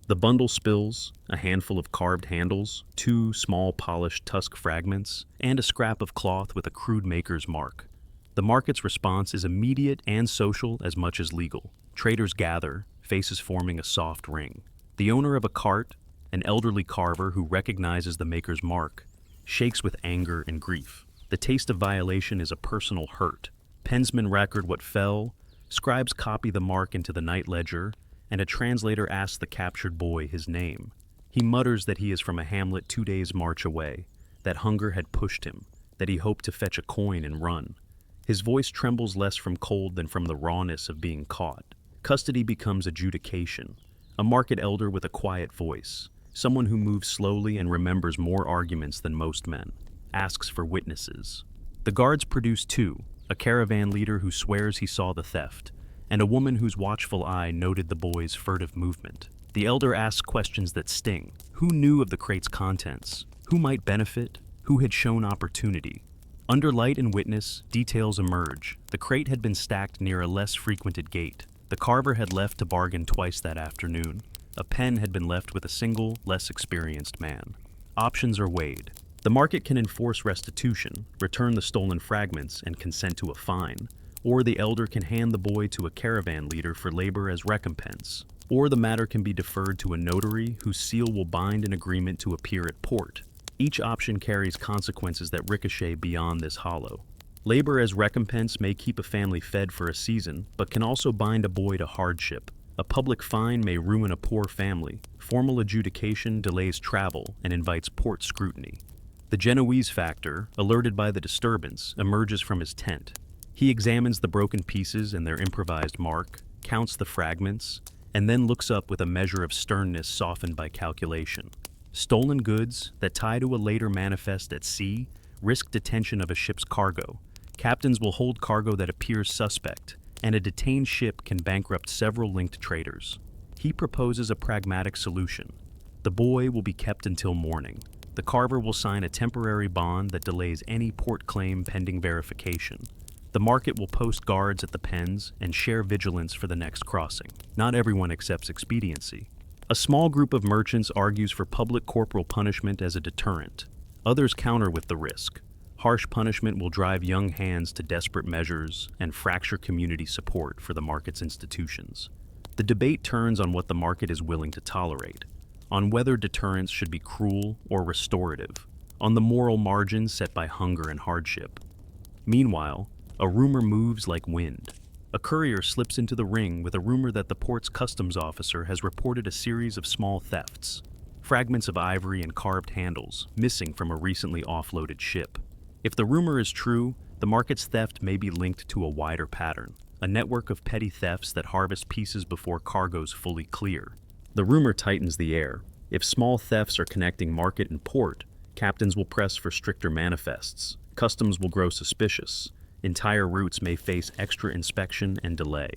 Speaker 1: The bundle spills, a handful of carved handles, 2 small polished tusk fragments, and a scrap of cloth with a crude maker's mark. The market's response is immediate and social as much as legal. Traders gather, faces forming a soft ring. The owner of a cart, an elderly carver who recognizes the maker's mark, shakes with anger and grief. The taste of violation is a personal hurt. Pensmen record what fell, scribes copy the mark into the night ledger, and a translator asks the captured boy his name. He mutters that he is from a hamlet 2 days' march away, that hunger had pushed him, that he hoped to fetch a coin and run. His voice trembles less from cold than from the rawness of being caught. Custody becomes adjudication. A market elder with a quiet voice, someone who moves slowly and remembers more arguments than most men, asks for witnesses. The guards produce 2, a caravan leader who swears he saw the theft, and a woman whose watchful eye noted the boy's furtive movement. The elder asks questions that sting. Who knew of the crate's contents? Who might benefit? Who had shown opportunity? Under light and witness, details emerge. The crate had been stacked near a less frequented gate. The carver had left to bargain twice that afternoon. A pen had been left with a single, less experienced man. Options are weighed. The market can enforce restitution, return the stolen fragments, and consent to a fine. Or the elder can hand the boy to a caravan leader for labor as recompense. Or the matter can be deferred to a notary whose seal will bind an agreement to appear at port. Each option carries consequences that ricochet beyond this hollow. Labor as recompense may keep a family fed for a season, but can also bind a boy to hardship. A public fine may ruin a poor family. Formal adjudication delays travel and invites port scrutiny. The Genoese factor, alerted by the disturbance, emerges from his tent. He examines the broken pieces and their improvised mark, counts the fragments, and then looks up with a measure of sternness softened by calculation. Stolen goods that tie to a later manifest at sea risk detention of a ship's cargo. Captains will hold cargo that appears suspect, and a detained ship can bankrupt several linked traders. He proposes a pragmatic solution. The boy will be kept until morning. The carver will sign a temporary bond that delays any port claim pending verification. The market will post guards at the pens and share vigilance for the next crossing. Not everyone accepts expediency. A small group of merchants argues for public corporal punishment as a deterrent. Others counter with the risk. Harsh punishment will drive young hands to desperate measures and fracture community support for the market's institutions. The debate turns on what the market is willing to tolerate, on whether deterrence should be cruel or restorative, on the moral margins set by hunger and hardship. Meanwhile, a rumor moves like wind. A courier slips into the ring with a rumor that the port's customs officer has reported a series of small thefts. Fragments of ivory and carved handles, missing from a recently offloaded ship. If the rumor is true, the market's theft may be linked to a wider pattern, a network of petty thefts that harvest pieces before cargoes fully clear. The rumor tightens the air. If small thefts are connecting market and port, captains will press for stricter manifests. Customs will grow suspicious. Entire routes may face extra inspection and delay.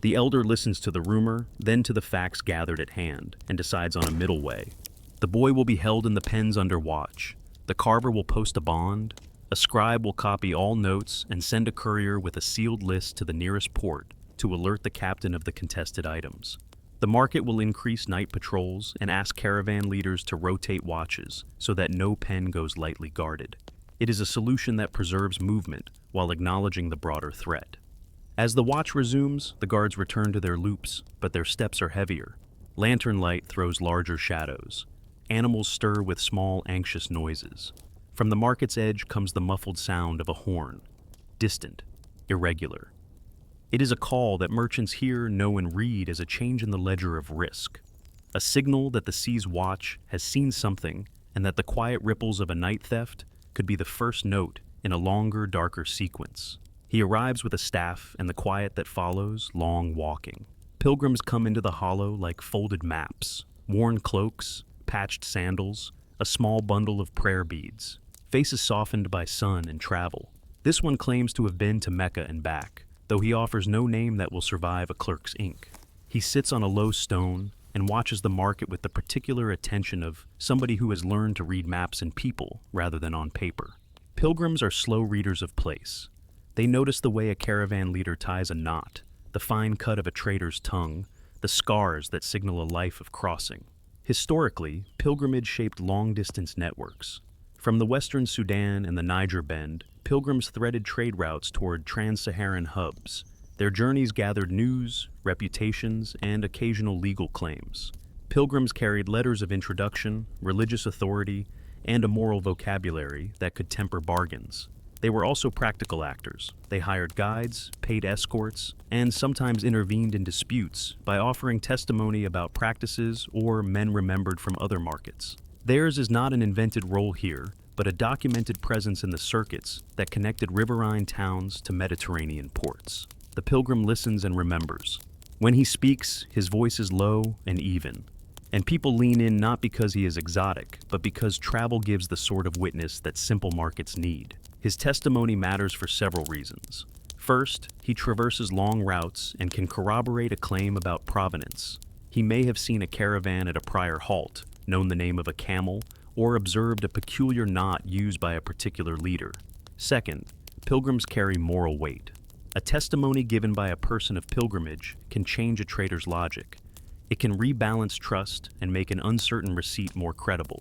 Speaker 1: The elder listens to the rumor, then to the facts gathered at hand, and decides on a middle way. The boy will be held in the pens under watch. The carver will post a bond. A scribe will copy all notes and send a courier with a sealed list to the nearest port to alert the captain of the contested items. The market will increase night patrols and ask caravan leaders to rotate watches so that no pen goes lightly guarded. It is a solution that preserves movement while acknowledging the broader threat. As the watch resumes, the guards return to their loops, but their steps are heavier. Lantern light throws larger shadows. Animals stir with small, anxious noises. From the market's edge comes the muffled sound of a horn, distant, irregular. It is a call that merchants hear, know, and read as a change in the ledger of risk, a signal that the sea's watch has seen something and that the quiet ripples of a night theft could be the first note in a longer, darker sequence. He arrives with a staff and the quiet that follows, long walking. Pilgrims come into the hollow like folded maps, worn cloaks, patched sandals, a small bundle of prayer beads, faces softened by sun and travel. This one claims to have been to Mecca and back, though he offers no name that will survive a clerk's ink. He sits on a low stone and watches the market with the particular attention of somebody who has learned to read maps and people rather than on paper. Pilgrims are slow readers of place. They notice the way a caravan leader ties a knot, the fine cut of a trader's tongue, the scars that signal a life of crossing. Historically, pilgrimage shaped long-distance networks. From the western Sudan and the Niger Bend, pilgrims threaded trade routes toward trans-Saharan hubs. Their journeys gathered news, reputations, and occasional legal claims. Pilgrims carried letters of introduction, religious authority, and a moral vocabulary that could temper bargains. They were also practical actors. They hired guides, paid escorts, and sometimes intervened in disputes by offering testimony about practices or men remembered from other markets. Theirs is not an invented role here, but a documented presence in the circuits that connected riverine towns to Mediterranean ports. The pilgrim listens and remembers. When he speaks, his voice is low and even, and people lean in not because he is exotic, but because travel gives the sort of witness that simple markets need. His testimony matters for several reasons. First, he traverses long routes and can corroborate a claim about provenance. He may have seen a caravan at a prior halt, known the name of a camel, or observed a peculiar knot used by a particular leader. Second, pilgrims carry moral weight. A testimony given by a person of pilgrimage can change a trader's logic. It can rebalance trust and make an uncertain receipt more credible.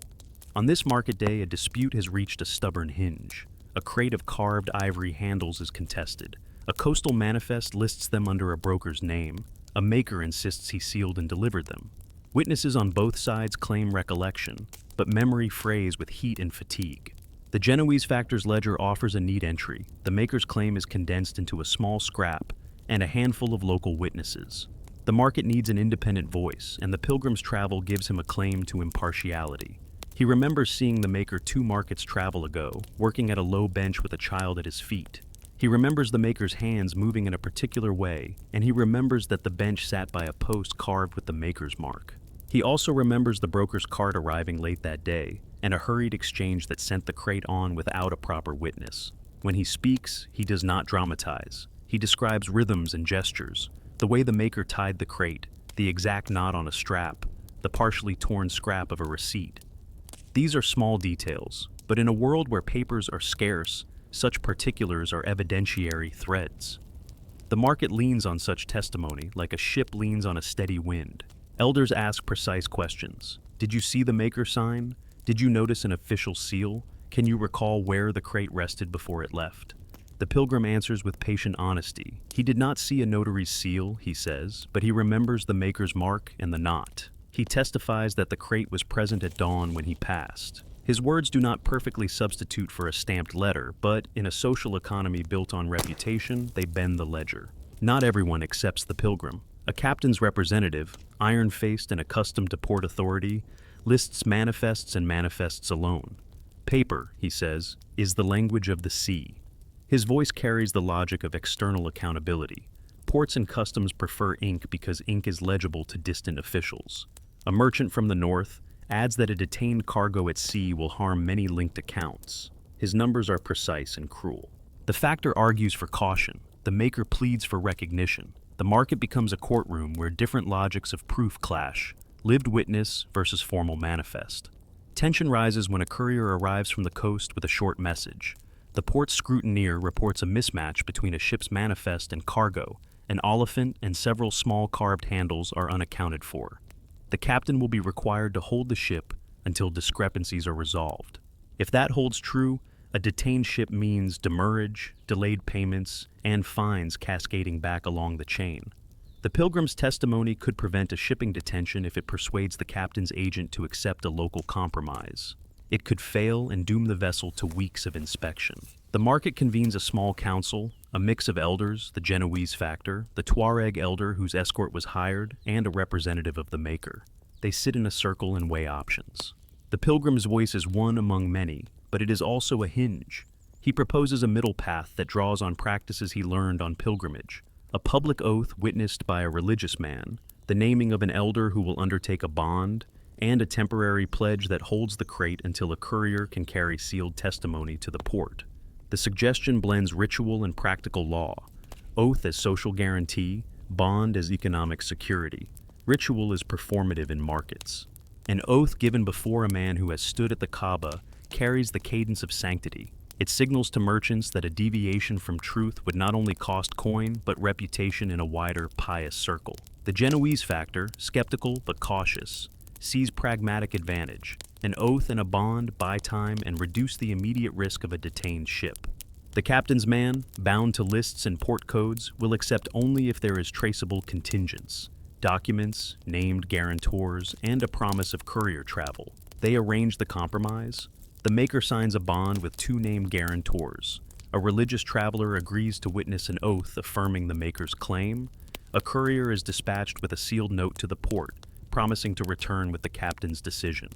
Speaker 1: On this market day, a dispute has reached a stubborn hinge. A crate of carved ivory handles is contested. A coastal manifest lists them under a broker's name. A maker insists he sealed and delivered them. Witnesses on both sides claim recollection, but memory frays with heat and fatigue. The Genoese factor's ledger offers a neat entry. The maker's claim is condensed into a small scrap and a handful of local witnesses. The market needs an independent voice, and the pilgrim's travel gives him a claim to impartiality. He remembers seeing the maker 2 markets travel ago, working at a low bench with a child at his feet. He remembers the maker's hands moving in a particular way, and he remembers that the bench sat by a post carved with the maker's mark. He also remembers the broker's cart arriving late that day, and a hurried exchange that sent the crate on without a proper witness. When he speaks, he does not dramatize. He describes rhythms and gestures, the way the maker tied the crate, the exact knot on a strap, the partially torn scrap of a receipt. These are small details, but in a world where papers are scarce, such particulars are evidentiary threads. The market leans on such testimony like a ship leans on a steady wind. Elders ask precise questions. Did you see the maker sign? Did you notice an official seal? Can you recall where the crate rested before it left? The pilgrim answers with patient honesty. He did not see a notary's seal, he says, but he remembers the maker's mark and the knot. He testifies that the crate was present at dawn when he passed. His words do not perfectly substitute for a stamped letter, but in a social economy built on reputation, they bend the ledger. Not everyone accepts the Pilgrim. A captain's representative, iron-faced and accustomed to port authority, lists manifests and manifests alone. Paper, he says, is the language of the sea. His voice carries the logic of external accountability. Ports and customs prefer ink because ink is legible to distant officials. A merchant from the north adds that a detained cargo at sea will harm many linked accounts. His numbers are precise and cruel. The factor argues for caution. The maker pleads for recognition. The market becomes a courtroom where different logics of proof clash, lived witness versus formal manifest. Tension rises when a courier arrives from the coast with a short message. The port's scrutineer reports a mismatch between a ship's manifest and cargo. An oliphant and several small carved handles are unaccounted for. The captain will be required to hold the ship until discrepancies are resolved. If that holds true, a detained ship means demurrage, delayed payments, and fines cascading back along the chain. The Pilgrim's testimony could prevent a shipping detention if it persuades the captain's agent to accept a local compromise. It could fail and doom the vessel to weeks of inspection. The market convenes a small council, a mix of elders, the Genoese factor, the Tuareg elder whose escort was hired, and a representative of the maker. They sit in a circle and weigh options. The Pilgrim's voice is one among many, but it is also a hinge. He proposes a middle path that draws on practices he learned on pilgrimage. A public oath witnessed by a religious man, the naming of an elder who will undertake a bond, and a temporary pledge that holds the crate until a courier can carry sealed testimony to the port. The suggestion blends ritual and practical law, oath as social guarantee, bond as economic security. Ritual is performative in markets. An oath given before a man who has stood at the Kaaba carries the cadence of sanctity. It signals to merchants that a deviation from truth would not only cost coin, but reputation in a wider, pious circle. The Genoese factor, skeptical but cautious, sees pragmatic advantage. An oath and a bond buy time and reduce the immediate risk of a detained ship. The captain's man, bound to lists and port codes, will accept only if there is traceable contingents, documents, named guarantors, and a promise of courier travel. They arrange the compromise. The maker signs a bond with two named guarantors. A religious traveler agrees to witness an oath affirming the maker's claim. A courier is dispatched with a sealed note to the port, promising to return with the captain's decision.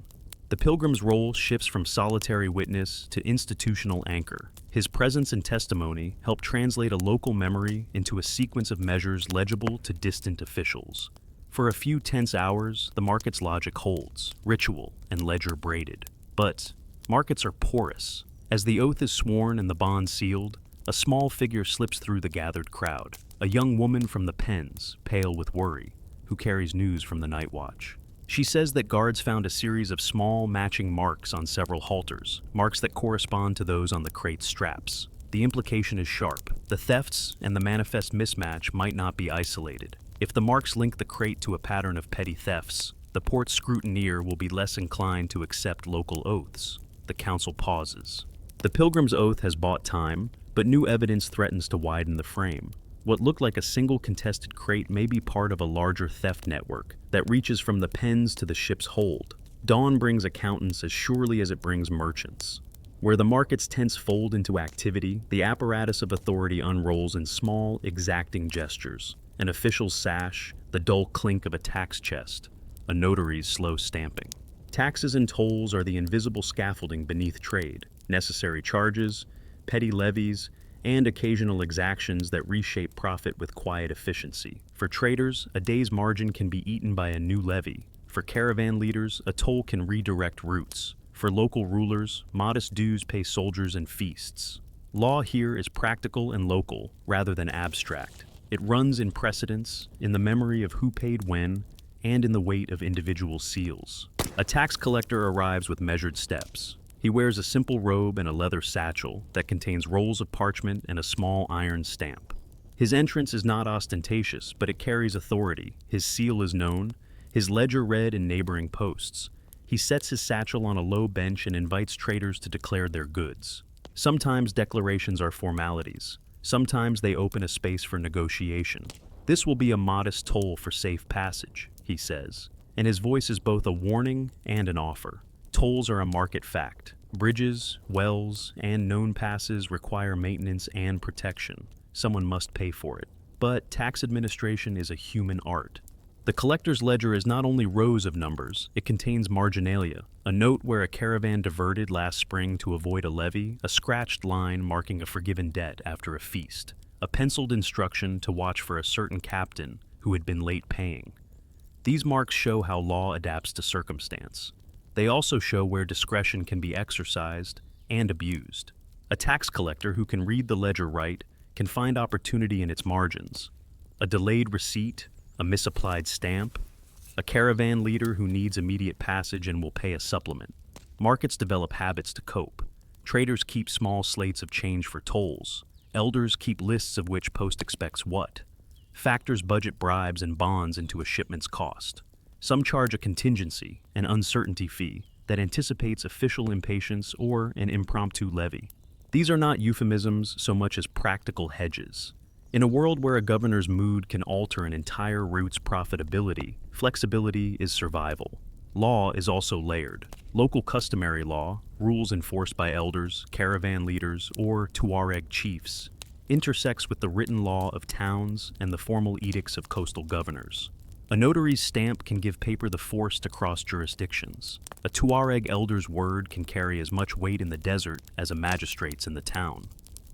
Speaker 1: The Pilgrim's role shifts from solitary witness to institutional anchor. His presence and testimony help translate a local memory into a sequence of measures legible to distant officials. For a few tense hours, the market's logic holds, ritual and ledger braided. But markets are porous. As the oath is sworn and the bond sealed, a small figure slips through the gathered crowd. A young woman from the pens, pale with worry, who carries news from the night watch. She says that guards found a series of small, matching marks on several halters, marks that correspond to those on the crate's straps. The implication is sharp. The thefts and the manifest mismatch might not be isolated. If the marks link the crate to a pattern of petty thefts, the port's scrutineer will be less inclined to accept local oaths. The council pauses. The Pilgrim's oath has bought time, but new evidence threatens to widen the frame. What looked like a single contested crate may be part of a larger theft network that reaches from the pens to the ship's hold. Dawn brings accountants as surely as it brings merchants. Where the market's tents fold into activity, the apparatus of authority unrolls in small, exacting gestures. An official's sash, the dull clink of a tax chest, a notary's slow stamping. Taxes and tolls are the invisible scaffolding beneath trade, necessary charges, petty levies, and occasional exactions that reshape profit with quiet efficiency. For traders, a day's margin can be eaten by a new levy. For caravan leaders, a toll can redirect routes. For local rulers, modest dues pay soldiers and feasts. Law here is practical and local, rather than abstract. It runs in precedence, in the memory of who paid when, and in the weight of individual seals. A tax collector arrives with measured steps. He wears a simple robe and a leather satchel that contains rolls of parchment and a small iron stamp. His entrance is not ostentatious, but it carries authority. His seal is known, his ledger read in neighboring posts. He sets his satchel on a low bench and invites traders to declare their goods. Sometimes declarations are formalities. Sometimes they open a space for negotiation. This will be a modest toll for safe passage, he says, and his voice is both a warning and an offer. Tolls are a market fact. Bridges, wells, and known passes require maintenance and protection. Someone must pay for it. But tax administration is a human art. The collector's ledger is not only rows of numbers, it contains marginalia, a note where a caravan diverted last spring to avoid a levy, a scratched line marking a forgiven debt after a feast, a penciled instruction to watch for a certain captain who had been late paying. These marks show how law adapts to circumstance. They also show where discretion can be exercised and abused. A tax collector who can read the ledger right can find opportunity in its margins. A delayed receipt, a misapplied stamp, a caravan leader who needs immediate passage and will pay a supplement. Markets develop habits to cope. Traders keep small slates of change for tolls. Elders keep lists of which post expects what. Factors budget bribes and bonds into a shipment's cost. Some charge a contingency, an uncertainty fee, that anticipates official impatience or an impromptu levy. These are not euphemisms so much as practical hedges. In a world where a governor's mood can alter an entire route's profitability, flexibility is survival. Law is also layered. Local customary law, rules enforced by elders, caravan leaders, or Tuareg chiefs, intersects with the written law of towns and the formal edicts of coastal governors. A notary's stamp can give paper the force to cross jurisdictions. A Tuareg elder's word can carry as much weight in the desert as a magistrate's in the town.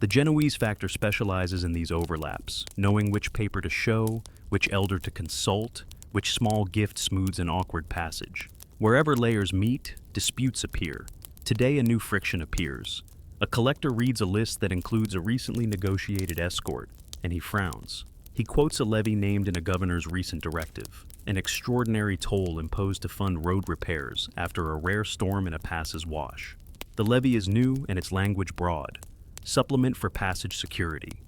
Speaker 1: The Genoese factor specializes in these overlaps, knowing which paper to show, which elder to consult, which small gift smooths an awkward passage. Wherever layers meet, disputes appear. Today a new friction appears. A collector reads a list that includes a recently negotiated escort, and he frowns. He quotes a levy named in a governor's recent directive, an extraordinary toll imposed to fund road repairs after a rare storm in a pass's wash. The levy is new and its language broad. Supplement for passage security.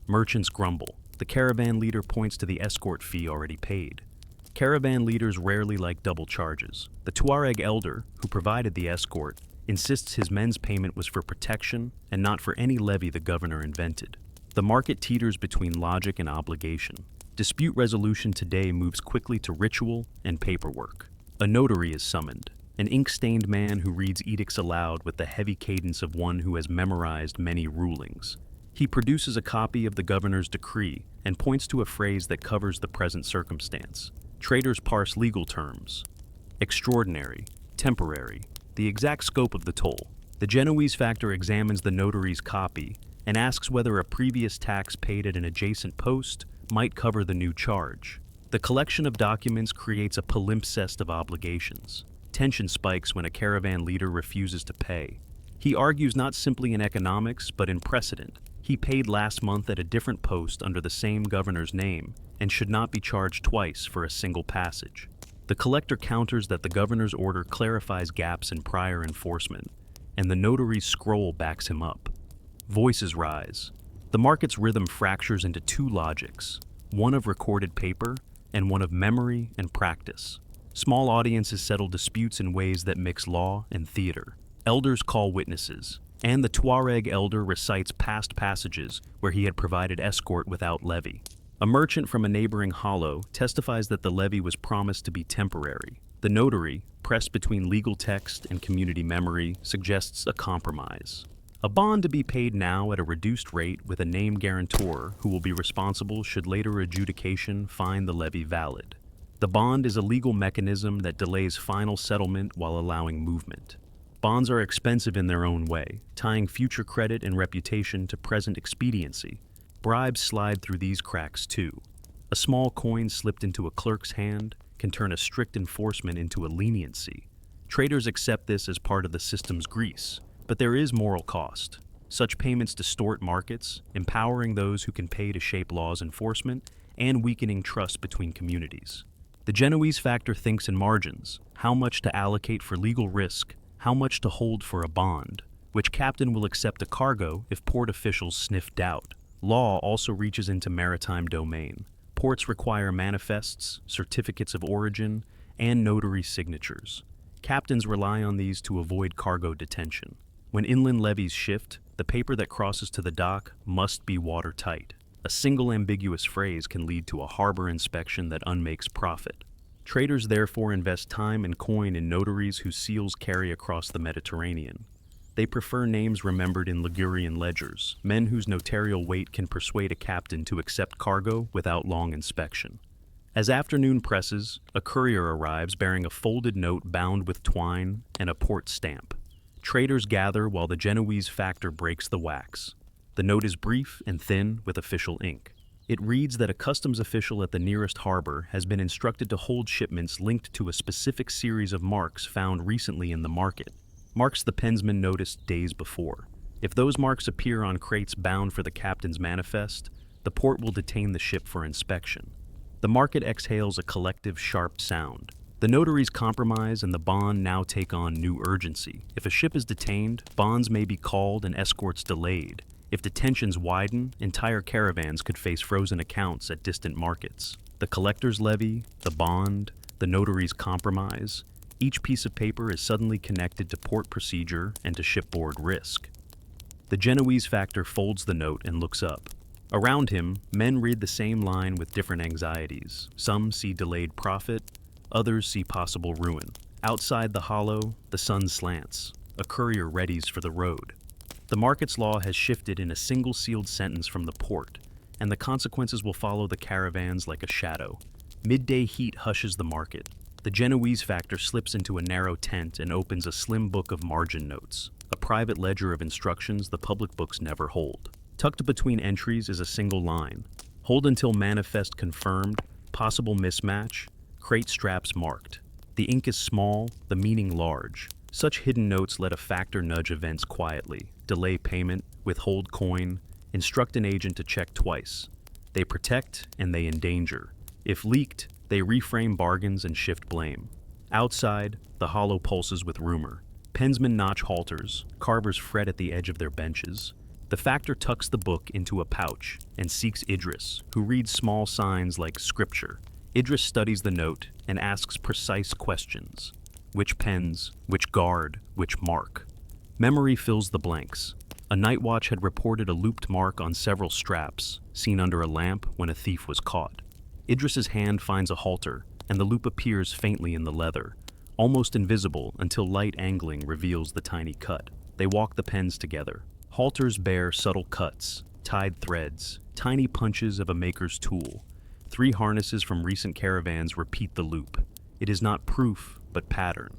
Speaker 1: Merchants grumble. The caravan leader points to the escort fee already paid. Caravan leaders rarely like double charges. The Tuareg elder, who provided the escort, insists his men's payment was for protection and not for any levy the governor invented. The market teeters between logic and obligation. Dispute resolution today moves quickly to ritual and paperwork. A notary is summoned, an ink-stained man who reads edicts aloud with the heavy cadence of one who has memorized many rulings. He produces a copy of the governor's decree and points to a phrase that covers the present circumstance. Traders parse legal terms. Extraordinary, temporary, the exact scope of the toll. The Genoese factor examines the notary's copy and asks whether a previous tax paid at an adjacent post might cover the new charge. The collection of documents creates a palimpsest of obligations. Tension spikes when a caravan leader refuses to pay. He argues not simply in economics, but in precedent. He paid last month at a different post under the same governor's name and should not be charged twice for a single passage. The collector counters that the governor's order clarifies gaps in prior enforcement, and the notary's scroll backs him up. Voices rise. The market's rhythm fractures into two logics, one of recorded paper and one of memory and practice. Small audiences settle disputes in ways that mix law and theater. Elders call witnesses, and the Tuareg elder recites past passages where he had provided escort without levy. A merchant from a neighboring hollow testifies that the levy was promised to be temporary. The notary, pressed between legal text and community memory, suggests a compromise. A bond to be paid now at a reduced rate with a named guarantor who will be responsible should later adjudication find the levy valid. The bond is a legal mechanism that delays final settlement while allowing movement. Bonds are expensive in their own way, tying future credit and reputation to present expediency. Bribes slide through these cracks too. A small coin slipped into a clerk's hand can turn a strict enforcement into a leniency. Traders accept this as part of the system's grease, but there is moral cost. Such payments distort markets, empowering those who can pay to shape law's enforcement and weakening trust between communities. The Genoese factor thinks in margins, how much to allocate for legal risk, how much to hold for a bond, which captain will accept a cargo if port officials sniff doubt. Law also reaches into maritime domain. Ports require manifests, certificates of origin, and notary signatures. Captains rely on these to avoid cargo detention. When inland levies shift, the paper that crosses to the dock must be watertight. A single ambiguous phrase can lead to a harbor inspection that unmakes profit. Traders therefore invest time and coin in notaries whose seals carry across the Mediterranean. They prefer names remembered in Ligurian ledgers, men whose notarial weight can persuade a captain to accept cargo without long inspection. As afternoon presses, a courier arrives bearing a folded note bound with twine and a port stamp. Traders gather while the Genoese factor breaks the wax. The note is brief and thin with official ink. It reads that a customs official at the nearest harbor has been instructed to hold shipments linked to a specific series of marks found recently in the market. Marks the pensman noticed days before. If those marks appear on crates bound for the captain's manifest, the port will detain the ship for inspection. The market exhales a collective sharp sound. The notaries compromise and the bond now take on new urgency. If a ship is detained, bonds may be called and escorts delayed. If the tensions widen, entire caravans could face frozen accounts at distant markets. The collector's levy, the bond, the notary's compromise. Each piece of paper is suddenly connected to port procedure and to shipboard risk. The Genoese factor folds the note and looks up. Around him, men read the same line with different anxieties. Some see delayed profit, others see possible ruin. Outside the hollow, the sun slants. A courier readies for the road. The market's law has shifted in a single sealed sentence from the port, and the consequences will follow the caravans like a shadow. Midday heat hushes the market. The Genoese factor slips into a narrow tent and opens a slim book of margin notes, a private ledger of instructions the public books never hold. Tucked between entries is a single line. Hold until manifest confirmed, possible mismatch, crate straps marked. The ink is small, the meaning large. Such hidden notes let a factor nudge events quietly, delay payment, withhold coin, instruct an agent to check twice. They protect and they endanger. If leaked, they reframe bargains and shift blame. Outside, the hollow pulses with rumor. Pensmen notch halters, carvers fret at the edge of their benches. The factor tucks the book into a pouch and seeks Idris, who reads small signs like scripture. Idris studies the note and asks precise questions. Which pens, which guard, which mark? Memory fills the blanks. A night watch had reported a looped mark on several straps, seen under a lamp when a thief was caught. Idris's hand finds a halter, and the loop appears faintly in the leather, almost invisible until light angling reveals the tiny cut. They walk the pens together. Halters bear subtle cuts, tied threads, tiny punches of a maker's tool. 3 harnesses from recent caravans repeat the loop. It is not proof, but pattern.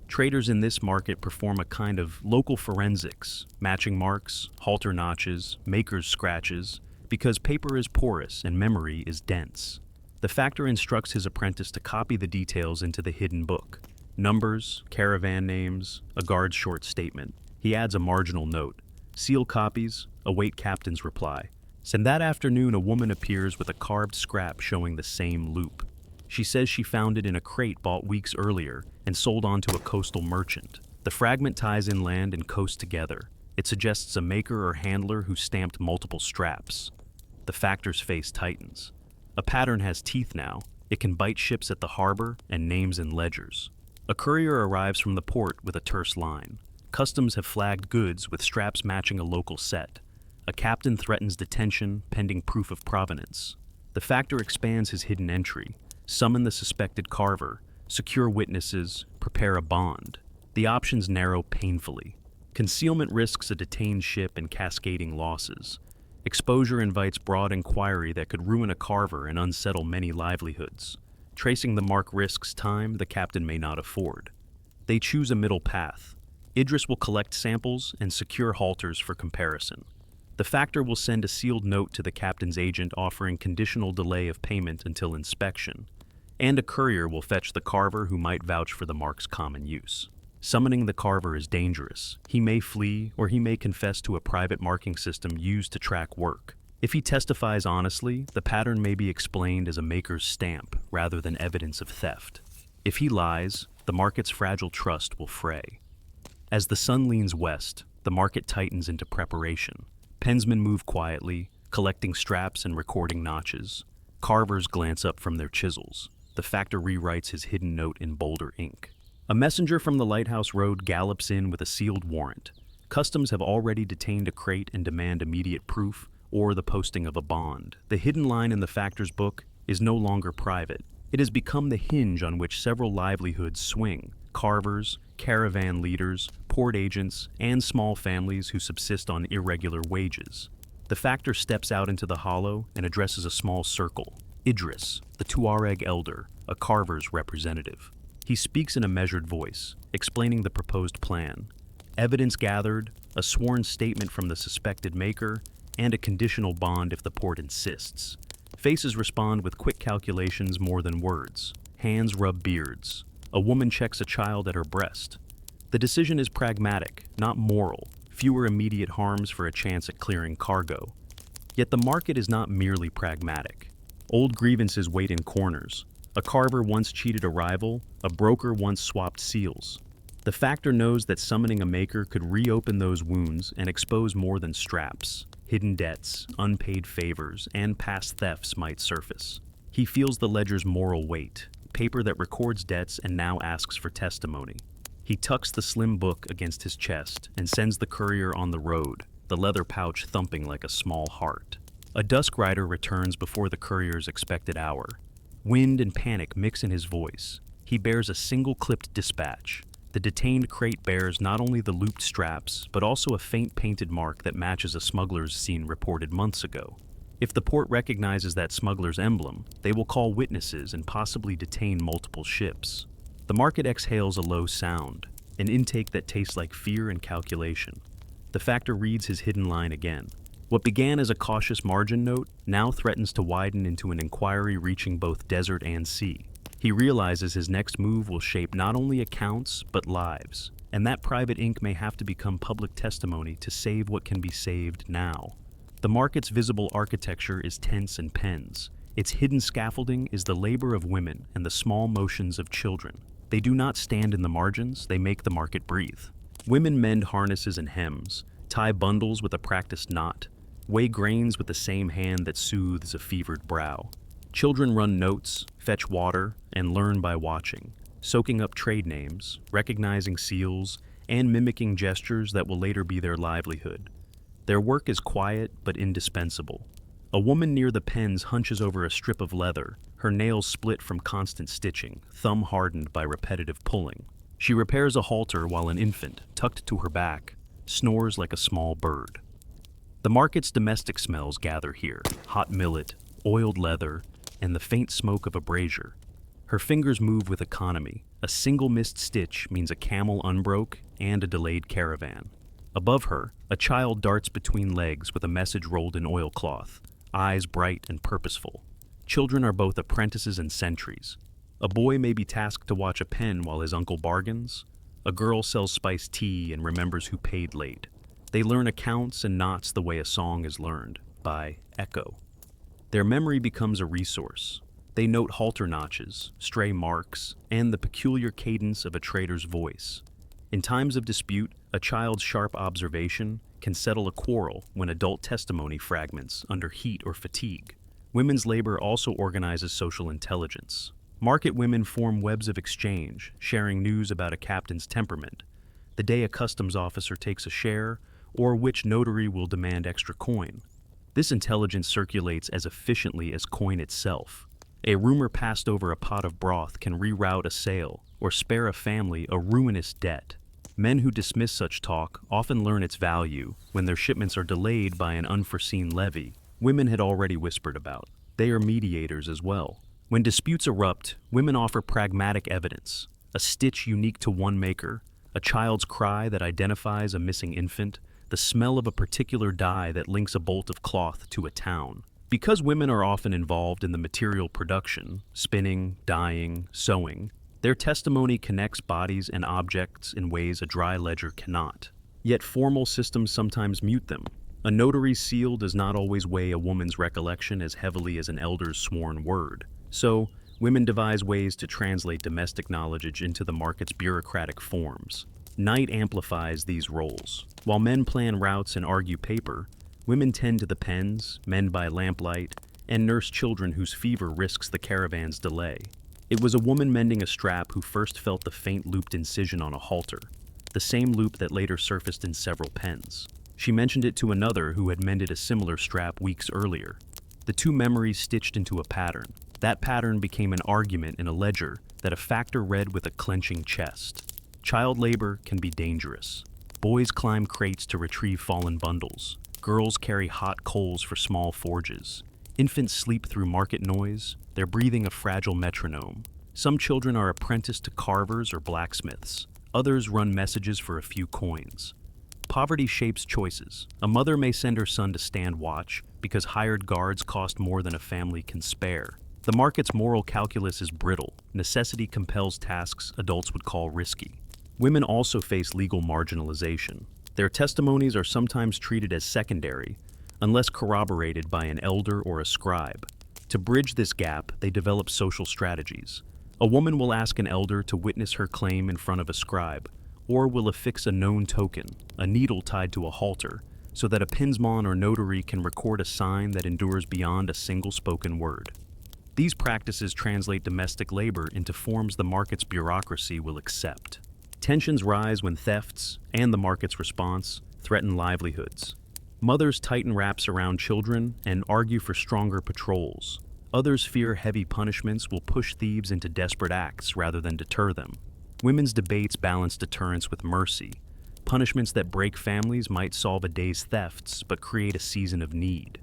Speaker 1: Traders in this market perform a kind of local forensics, matching marks, halter notches, maker's scratches, because paper is porous and memory is dense. The factor instructs his apprentice to copy the details into the hidden book. Numbers, caravan names, a guard's short statement. He adds a marginal note. Seal copies, await captain's reply. And that afternoon a woman appears with a carved scrap showing the same loop. She says she found it in a crate bought weeks earlier and sold on to a coastal merchant. The fragment ties inland and coast together. It suggests a maker or handler who stamped multiple straps. The factor's face tightens. A pattern has teeth now. It can bite ships at the harbor and names in ledgers. A courier arrives from the port with a terse line. Customs have flagged goods with straps matching a local set. A captain threatens detention pending proof of provenance. The factor expands his hidden entry. Summon the suspected carver, secure witnesses, prepare a bond. The options narrow painfully. Concealment risks a detained ship and cascading losses. Exposure invites broad inquiry that could ruin a carver and unsettle many livelihoods. Tracing the mark risks time the captain may not afford. They choose a middle path. Idris will collect samples and secure halters for comparison. The factor will send a sealed note to the captain's agent offering conditional delay of payment until inspection, and a courier will fetch the carver who might vouch for the mark's common use. Summoning the carver is dangerous. He may flee or he may confess to a private marking system used to track work. If he testifies honestly, the pattern may be explained as a maker's stamp rather than evidence of theft. If he lies, the market's fragile trust will fray. As the sun leans west, the market tightens into preparation. Pensmen move quietly, collecting straps and recording notches. Carvers glance up from their chisels. The factor rewrites his hidden note in bolder ink. A messenger from the lighthouse road gallops in with a sealed warrant. Customs have already detained a crate and demand immediate proof or the posting of a bond. The hidden line in the factor's book is no longer private. It has become the hinge on which several livelihoods swing. Carvers, caravan leaders, port agents, and small families who subsist on irregular wages. The factor steps out into the hollow and addresses a small circle. Idris, the Tuareg elder, a carver's representative. He speaks in a measured voice, explaining the proposed plan. Evidence gathered, a sworn statement from the suspected maker, and a conditional bond if the port insists. Faces respond with quick calculations more than words. Hands rub beards. A woman checks a child at her breast. The decision is pragmatic, not moral. Fewer immediate harms for a chance at clearing cargo. Yet the market is not merely pragmatic. Old grievances wait in corners. A carver once cheated a rival, a broker once swapped seals. The factor knows that summoning a maker could reopen those wounds and expose more than straps. Hidden debts, unpaid favors, and past thefts might surface. He feels the ledger's moral weight, paper that records debts and now asks for testimony. He tucks the slim book against his chest and sends the courier on the road, the leather pouch thumping like a small heart. A dusk rider returns before the courier's expected hour. Wind and panic mix in his voice. He bears a single-clipped dispatch. The detained crate bears not only the looped straps, but also a faint painted mark that matches a smuggler's seen reported months ago. If the port recognizes that smuggler's emblem, they will call witnesses and possibly detain multiple ships. The market exhales a low sound, an intake that tastes like fear and calculation. The factor reads his hidden line again. What began as a cautious margin note now threatens to widen into an inquiry reaching both desert and sea. He realizes his next move will shape not only accounts, but lives, and that private ink may have to become public testimony to save what can be saved now. The market's visible architecture is tents and pens. Its hidden scaffolding is the labor of women and the small motions of children. They do not stand in the margins, they make the market breathe. Women mend harnesses and hems, tie bundles with a practiced knot, weigh grains with the same hand that soothes a fevered brow. Children run notes, fetch water, and learn by watching, soaking up trade names, recognizing seals, and mimicking gestures that will later be their livelihood. Their work is quiet but indispensable. A woman near the pens hunches over a strip of leather, her nails split from constant stitching, thumb hardened by repetitive pulling. She repairs a halter while an infant, tucked to her back, snores like a small bird. The market's domestic smells gather here: hot millet, oiled leather, and the faint smoke of a brazier. Her fingers move with economy. A single missed stitch means a camel unbroke and a delayed caravan. Above her, a child darts between legs with a message rolled in oilcloth, eyes bright and purposeful. Children are both apprentices and sentries. A boy may be tasked to watch a pen while his uncle bargains. A girl sells spiced tea and remembers who paid late. They learn accounts and knots the way a song is learned, by echo. Their memory becomes a resource. They note halter notches, stray marks, and the peculiar cadence of a trader's voice. In times of dispute, a child's sharp observation can settle a quarrel when adult testimony fragments under heat or fatigue. Women's labor also organizes social intelligence. Market women form webs of exchange, sharing news about a captain's temperament, the day a customs officer takes a share, or which notary will demand extra coin. This intelligence circulates as efficiently as coin itself. A rumor passed over a pot of broth can reroute a sale or spare a family a ruinous debt. Men who dismiss such talk often learn its value when their shipments are delayed by an unforeseen levy women had already whispered about. They are mediators as well. When disputes erupt, women offer pragmatic evidence: a stitch unique to one maker, a child's cry that identifies a missing infant, the smell of a particular dye that links a bolt of cloth to a town. Because women are often involved in the material production, spinning, dyeing, sewing, their testimony connects bodies and objects in ways a dry ledger cannot. Yet formal systems sometimes mute them. A notary's seal does not always weigh a woman's recollection as heavily as an elder's sworn word. So, women devise ways to translate domestic knowledge into the market's bureaucratic forms. Night amplifies these roles. While men plan routes and argue paper, women tend to the pens, mend by lamplight, and nurse children whose fever risks the caravan's delay. It was a woman mending a strap who first felt the faint looped incision on a halter, the same loop that later surfaced in several pens. She mentioned it to another who had mended a similar strap weeks earlier. The two memories stitched into a pattern. That pattern became an argument in a ledger that a factor read with a clenching chest. Child labor can be dangerous. Boys climb crates to retrieve fallen bundles. Girls carry hot coals for small forges. Infants sleep through market noise, their breathing a fragile metronome. Some children are apprenticed to carvers or blacksmiths. Others run messages for a few coins. Poverty shapes choices. A mother may send her son to stand watch because hired guards cost more than a family can spare. The market's moral calculus is brittle. Necessity compels tasks adults would call risky. Women also face legal marginalization. Their testimonies are sometimes treated as secondary, unless corroborated by an elder or a scribe. To bridge this gap, they develop social strategies. A woman will ask an elder to witness her claim in front of a scribe, or will affix a known token, a needle tied to a halter, so that a pinsmon or notary can record a sign that endures beyond a single spoken word. These practices translate domestic labor into forms the market's bureaucracy will accept. Tensions rise when thefts, and the market's response, threaten livelihoods. Mothers tighten wraps around children and argue for stronger patrols. Others fear heavy punishments will push thieves into desperate acts rather than deter them. Women's debates balance deterrence with mercy. Punishments that break families might solve a day's thefts but create a season of need.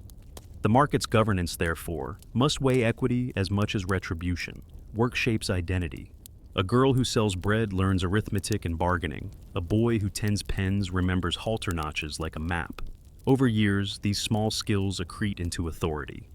Speaker 1: The market's governance, therefore, must weigh equity as much as retribution. Work shapes identity. A girl who sells bread learns arithmetic and bargaining. A boy who tends pens remembers halter notches like a map. Over years, these small skills accrete into authority.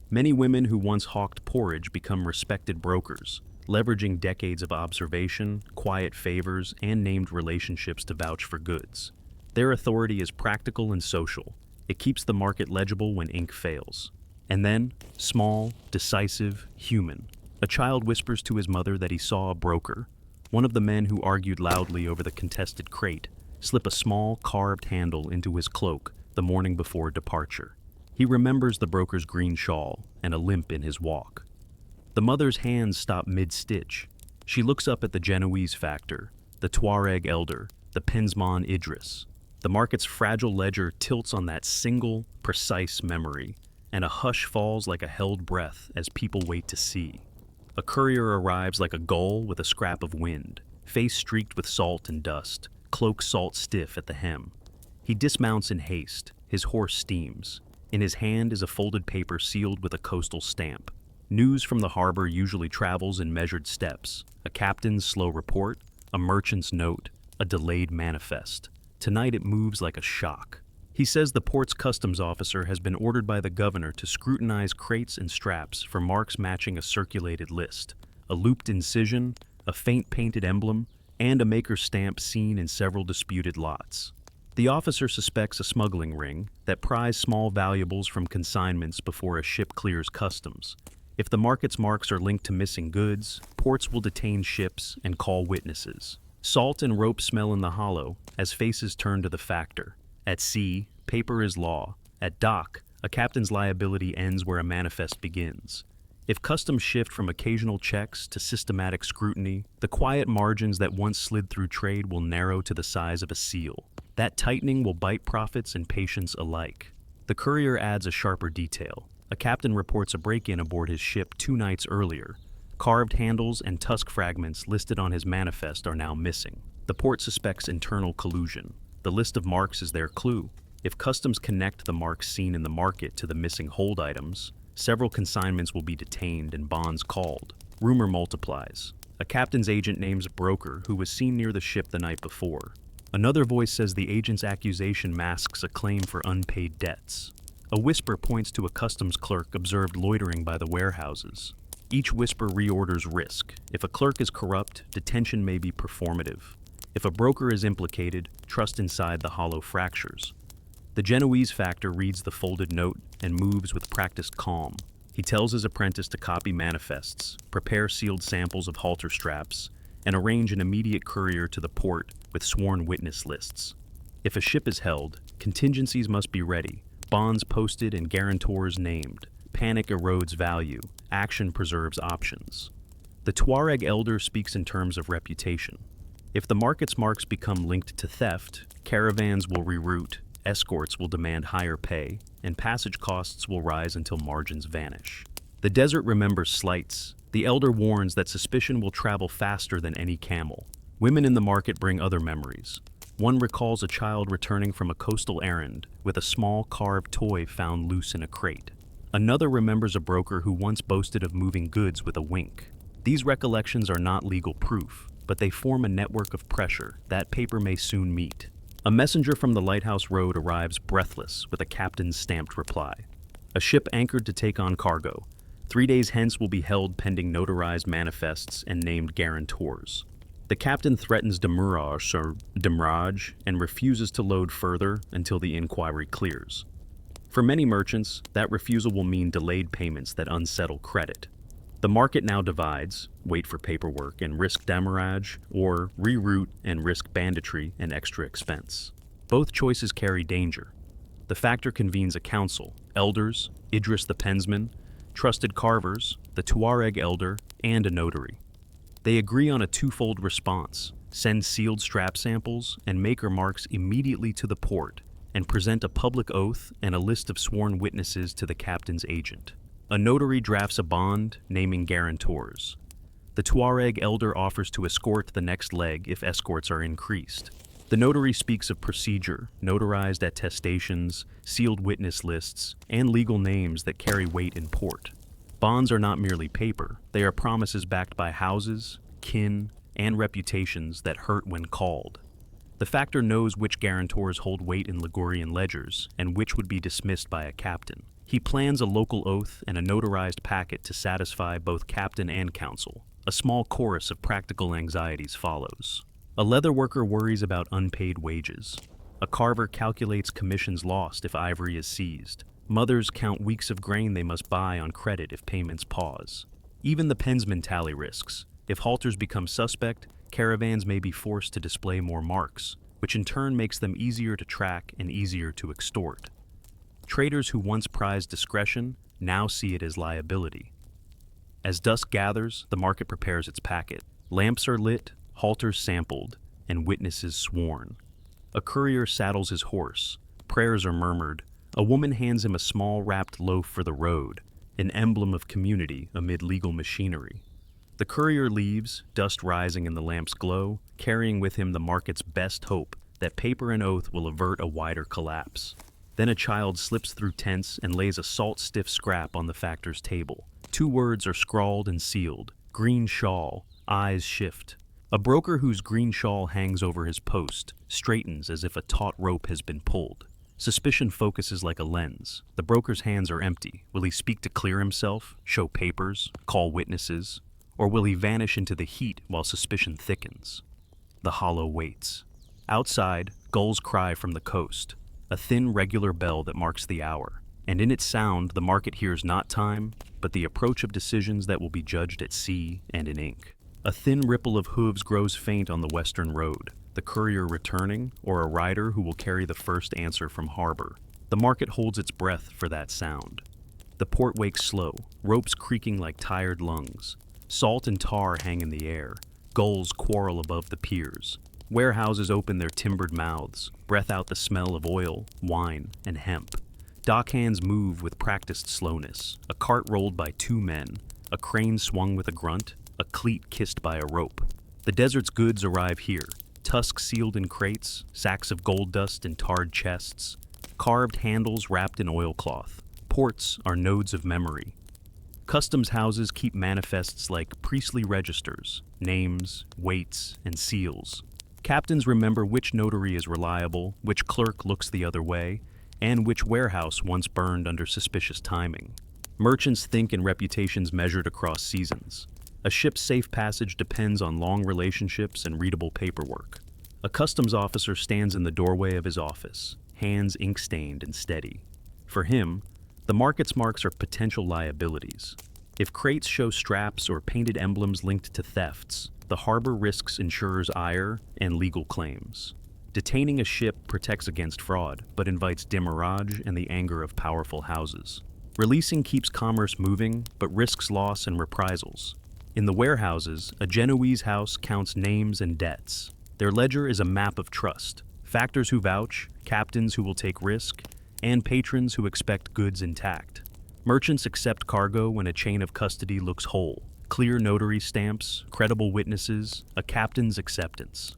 Speaker 1: Many women who once hawked porridge become respected brokers, leveraging decades of observation, quiet favors, and named relationships to vouch for goods. Their authority is practical and social. It keeps the market legible when ink fails. And then, small, decisive, human. A child whispers to his mother that he saw a broker. One of the men who argued loudly over the contested crate slip a small, carved handle into his cloak the morning before departure. He remembers the broker's green shawl and a limp in his walk. The mother's hands stop mid-stitch. She looks up at the Genoese factor, the Tuareg elder, the pinsmon Idris. The market's fragile ledger tilts on that single, precise memory, and a hush falls like a held breath as people wait to see. A courier arrives like a gull with a scrap of wind, face streaked with salt and dust, cloak salt stiff at the hem. He dismounts in haste, his horse steams. In his hand is a folded paper sealed with a coastal stamp. News from the harbor usually travels in measured steps. A captain's slow report, a merchant's note, a delayed manifest. Tonight it moves like a shock. He says the port's customs officer has been ordered by the governor to scrutinize crates and straps for marks matching a circulated list. A looped incision, a faint painted emblem, and a maker's stamp seen in several disputed lots. The officer suspects a smuggling ring that pries small valuables from consignments before a ship clears customs. If the market's marks are linked to missing goods, ports will detain ships and call witnesses. Salt and rope smell in the hollow as faces turn to the factor. At sea, paper is law. At dock, a captain's liability ends where a manifest begins. If customs shift from occasional checks to systematic scrutiny, the quiet margins that once slid through trade will narrow to the size of a seal. That tightening will bite profits and patience alike. The courier adds a sharper detail. A captain reports a break-in aboard his ship 2 nights earlier. Carved handles and tusk fragments listed on his manifest are now missing. The port suspects internal collusion. The list of marks is their clue. If customs connect the marks seen in the market to the missing hold items, several consignments will be detained and bonds called. Rumor multiplies. A captain's agent names a broker who was seen near the ship the night before. Another voice says the agent's accusation masks a claim for unpaid debts. A whisper points to a customs clerk observed loitering by the warehouses. Each whisper reorders risk. If a clerk is corrupt, detention may be performative. If a broker is implicated, trust inside the hollow fractures. The Genoese factor reads the folded note and moves with practiced calm. He tells his apprentice to copy manifests, prepare sealed samples of halter straps, and arrange an immediate courier to the port with sworn witness lists. If a ship is held, contingencies must be ready, bonds posted and guarantors named. Panic erodes value, action preserves options. The Tuareg elder speaks in terms of reputation. If the market's marks become linked to theft, caravans will reroute, escorts will demand higher pay, and passage costs will rise until margins vanish. The desert remembers slights. The elder warns that suspicion will travel faster than any camel. Women in the market bring other memories. One recalls a child returning from a coastal errand with a small carved toy found loose in a crate. Another remembers a broker who once boasted of moving goods with a wink. These recollections are not legal proof, but they form a network of pressure that paper may soon meet. A messenger from the lighthouse road arrives breathless with a captain's stamped reply. A ship anchored to take on cargo. 3 days hence will be held pending notarized manifests and named guarantors. The captain threatens demurrage and refuses to load further until the inquiry clears. For many merchants, that refusal will mean delayed payments that unsettle credit. The market now divides, wait for paperwork and risk demurrage, or reroute and risk banditry and extra expense. Both choices carry danger. The factor convenes a council, elders, Idris the pensman, trusted carvers, the Tuareg elder, and a notary. They agree on a twofold response, send sealed strap samples and maker marks immediately to the port, and present a public oath and a list of sworn witnesses to the captain's agent. A notary drafts a bond, naming guarantors. The Tuareg elder offers to escort the next leg if escorts are increased. The notary speaks of procedure, notarized attestations, sealed witness lists, and legal names that carry weight in port. Bonds are not merely paper, they are promises backed by houses, kin, and reputations that hurt when called. The factor knows which guarantors hold weight in Ligurian ledgers and which would be dismissed by a captain. He plans a local oath and a notarized packet to satisfy both captain and council. A small chorus of practical anxieties follows. A leather worker worries about unpaid wages. A carver calculates commissions lost if ivory is seized. Mothers count weeks of grain they must buy on credit if payments pause. Even the pensmen tally risks. If halters become suspect, caravans may be forced to display more marks, which in turn makes them easier to track and easier to extort. Traders who once prized discretion now see it as liability. As dusk gathers, the market prepares its packet. Lamps are lit, halters sampled, and witnesses sworn. A courier saddles his horse. Prayers are murmured. A woman hands him a small wrapped loaf for the road, an emblem of community amid legal machinery. The courier leaves, dust rising in the lamp's glow, carrying with him the market's best hope that paper and oath will avert a wider collapse. Then a child slips through tents and lays a salt-stiff scrap on the factor's table. 2 words are scrawled and sealed. Green shawl. Eyes shift. A broker whose green shawl hangs over his post straightens as if a taut rope has been pulled. Suspicion focuses like a lens. The broker's hands are empty. Will he speak to clear himself, show papers, call witnesses? Or will he vanish into the heat while suspicion thickens? The hollow waits. Outside, gulls cry from the coast. A thin, regular bell that marks the hour, and in its sound the market hears not time, but the approach of decisions that will be judged at sea and in ink. A thin ripple of hooves grows faint on the western road, the courier returning, or a rider who will carry the first answer from harbor. The market holds its breath for that sound. The port wakes slow, ropes creaking like tired lungs. Salt and tar hang in the air, gulls quarrel above the piers. Warehouses open their timbered mouths, breath out the smell of oil, wine, and hemp. Dockhands move with practiced slowness, a cart rolled by 2 men, a crane swung with a grunt, a cleat kissed by a rope. The desert's goods arrive here, tusks sealed in crates, sacks of gold dust in tarred chests, carved handles wrapped in oilcloth. Ports are nodes of memory. Customs houses keep manifests like priestly registers, names, weights, and seals. Captains remember which notary is reliable, which clerk looks the other way, and which warehouse once burned under suspicious timing. Merchants think in reputations measured across seasons. A ship's safe passage depends on long relationships and readable paperwork. A customs officer stands in the doorway of his office, hands ink-stained and steady. For him, the market's marks are potential liabilities. If crates show straps or painted emblems linked to thefts, the harbor risks insurers' ire and legal claims. Detaining a ship protects against fraud, but invites demurrage and the anger of powerful houses. Releasing keeps commerce moving, but risks loss and reprisals. In the warehouses, a Genoese house counts names and debts. Their ledger is a map of trust. Factors who vouch, captains who will take risk, and patrons who expect goods intact. Merchants accept cargo when a chain of custody looks whole. clear notary stamps, credible witnesses, a captain's acceptance.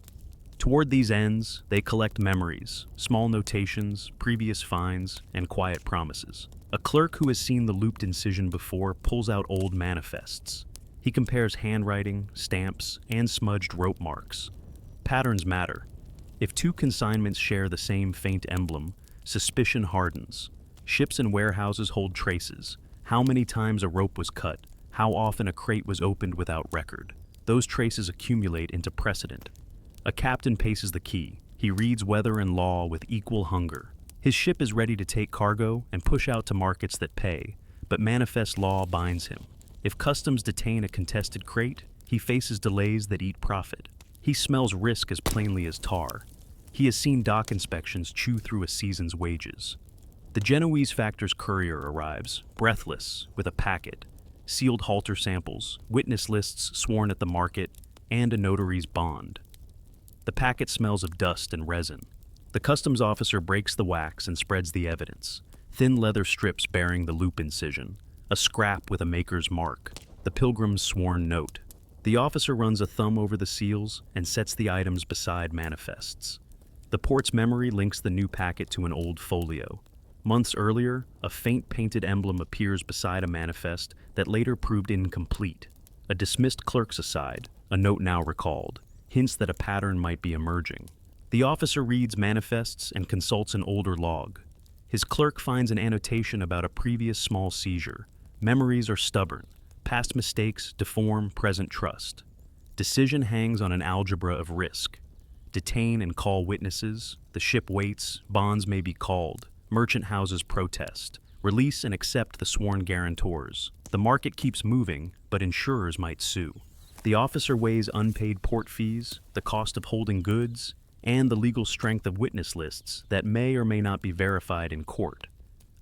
Speaker 1: Toward these ends, they collect memories, small notations, previous fines, and quiet promises. A clerk who has seen the looped incision before pulls out old manifests. He compares handwriting, stamps, and smudged rope marks. Patterns matter. If two consignments share the same faint emblem, suspicion hardens. Ships and warehouses hold traces. How many times a rope was cut, how often a crate was opened without record. Those traces accumulate into precedent. A captain paces the quay. He reads weather and law with equal hunger. His ship is ready to take cargo and push out to markets that pay, but manifest law binds him. If customs detain a contested crate, he faces delays that eat profit. He smells risk as plainly as tar. He has seen dock inspections chew through a season's wages. The Genoese factor's courier arrives, breathless, with a packet, sealed halter samples, witness lists sworn at the market, and a notary's bond. The packet smells of dust and resin. The customs officer breaks the wax and spreads the evidence. Thin leather strips bearing the loop incision, a scrap with a maker's mark, the pilgrim's sworn note. The officer runs a thumb over the seals and sets the items beside manifests. The port's memory links the new packet to an old folio. Months earlier, a faint painted emblem appears beside a manifest that later proved incomplete. A dismissed clerk's aside, a note now recalled, hints that a pattern might be emerging. The officer reads manifests and consults an older log. His clerk finds an annotation about a previous small seizure. Memories are stubborn. Past mistakes deform present trust. Decision hangs on an algebra of risk. Detain and call witnesses. The ship waits. Bonds may be called. Merchant houses protest. Release and accept the sworn guarantors. The market keeps moving, but insurers might sue. The officer weighs unpaid port fees, the cost of holding goods, and the legal strength of witness lists that may or may not be verified in court.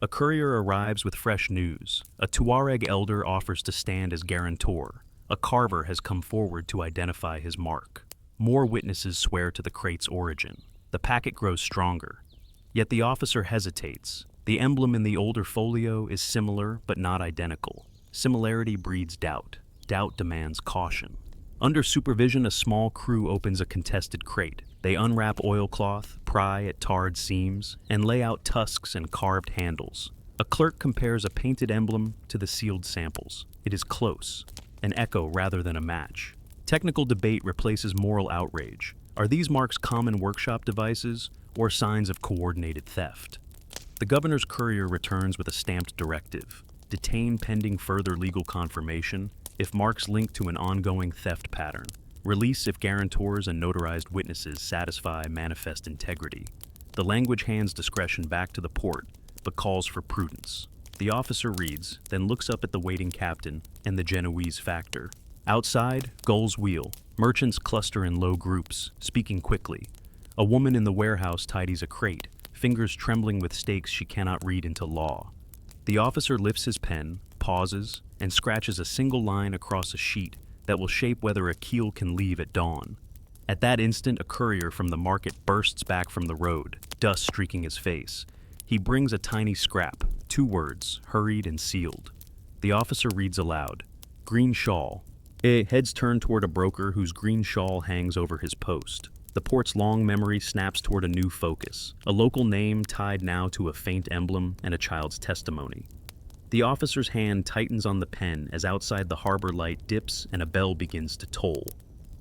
Speaker 1: A courier arrives with fresh news. A Tuareg elder offers to stand as guarantor. A carver has come forward to identify his mark. More witnesses swear to the crate's origin. The packet grows stronger. Yet the officer hesitates. The emblem in the older folio is similar but not identical. Similarity breeds doubt. Doubt demands caution. Under supervision, a small crew opens a contested crate. They unwrap oilcloth, pry at tarred seams, and lay out tusks and carved handles. A clerk compares a painted emblem to the sealed samples. It is close, an echo rather than a match. Technical debate replaces moral outrage. Are these marks common workshop devices or signs of coordinated theft? The governor's courier returns with a stamped directive. Detain pending further legal confirmation if marks link to an ongoing theft pattern. Release if guarantors and notarized witnesses satisfy manifest integrity. The language hands discretion back to the port, but calls for prudence. The officer reads, then looks up at the waiting captain and the Genoese factor. Outside, gulls wheel. Merchants cluster in low groups, speaking quickly. A woman in the warehouse tidies a crate, fingers trembling with stakes she cannot read into law. The officer lifts his pen, pauses, and scratches a single line across a sheet that will shape whether a keel can leave at dawn. At that instant, a courier from the market bursts back from the road, dust streaking his face. He brings a tiny scrap, 2 words, hurried and sealed. The officer reads aloud, "Green shawl." Heads turn toward a broker whose green shawl hangs over his post. The port's long memory snaps toward a new focus, a local name tied now to a faint emblem and a child's testimony. The officer's hand tightens on the pen as outside the harbor light dips and a bell begins to toll.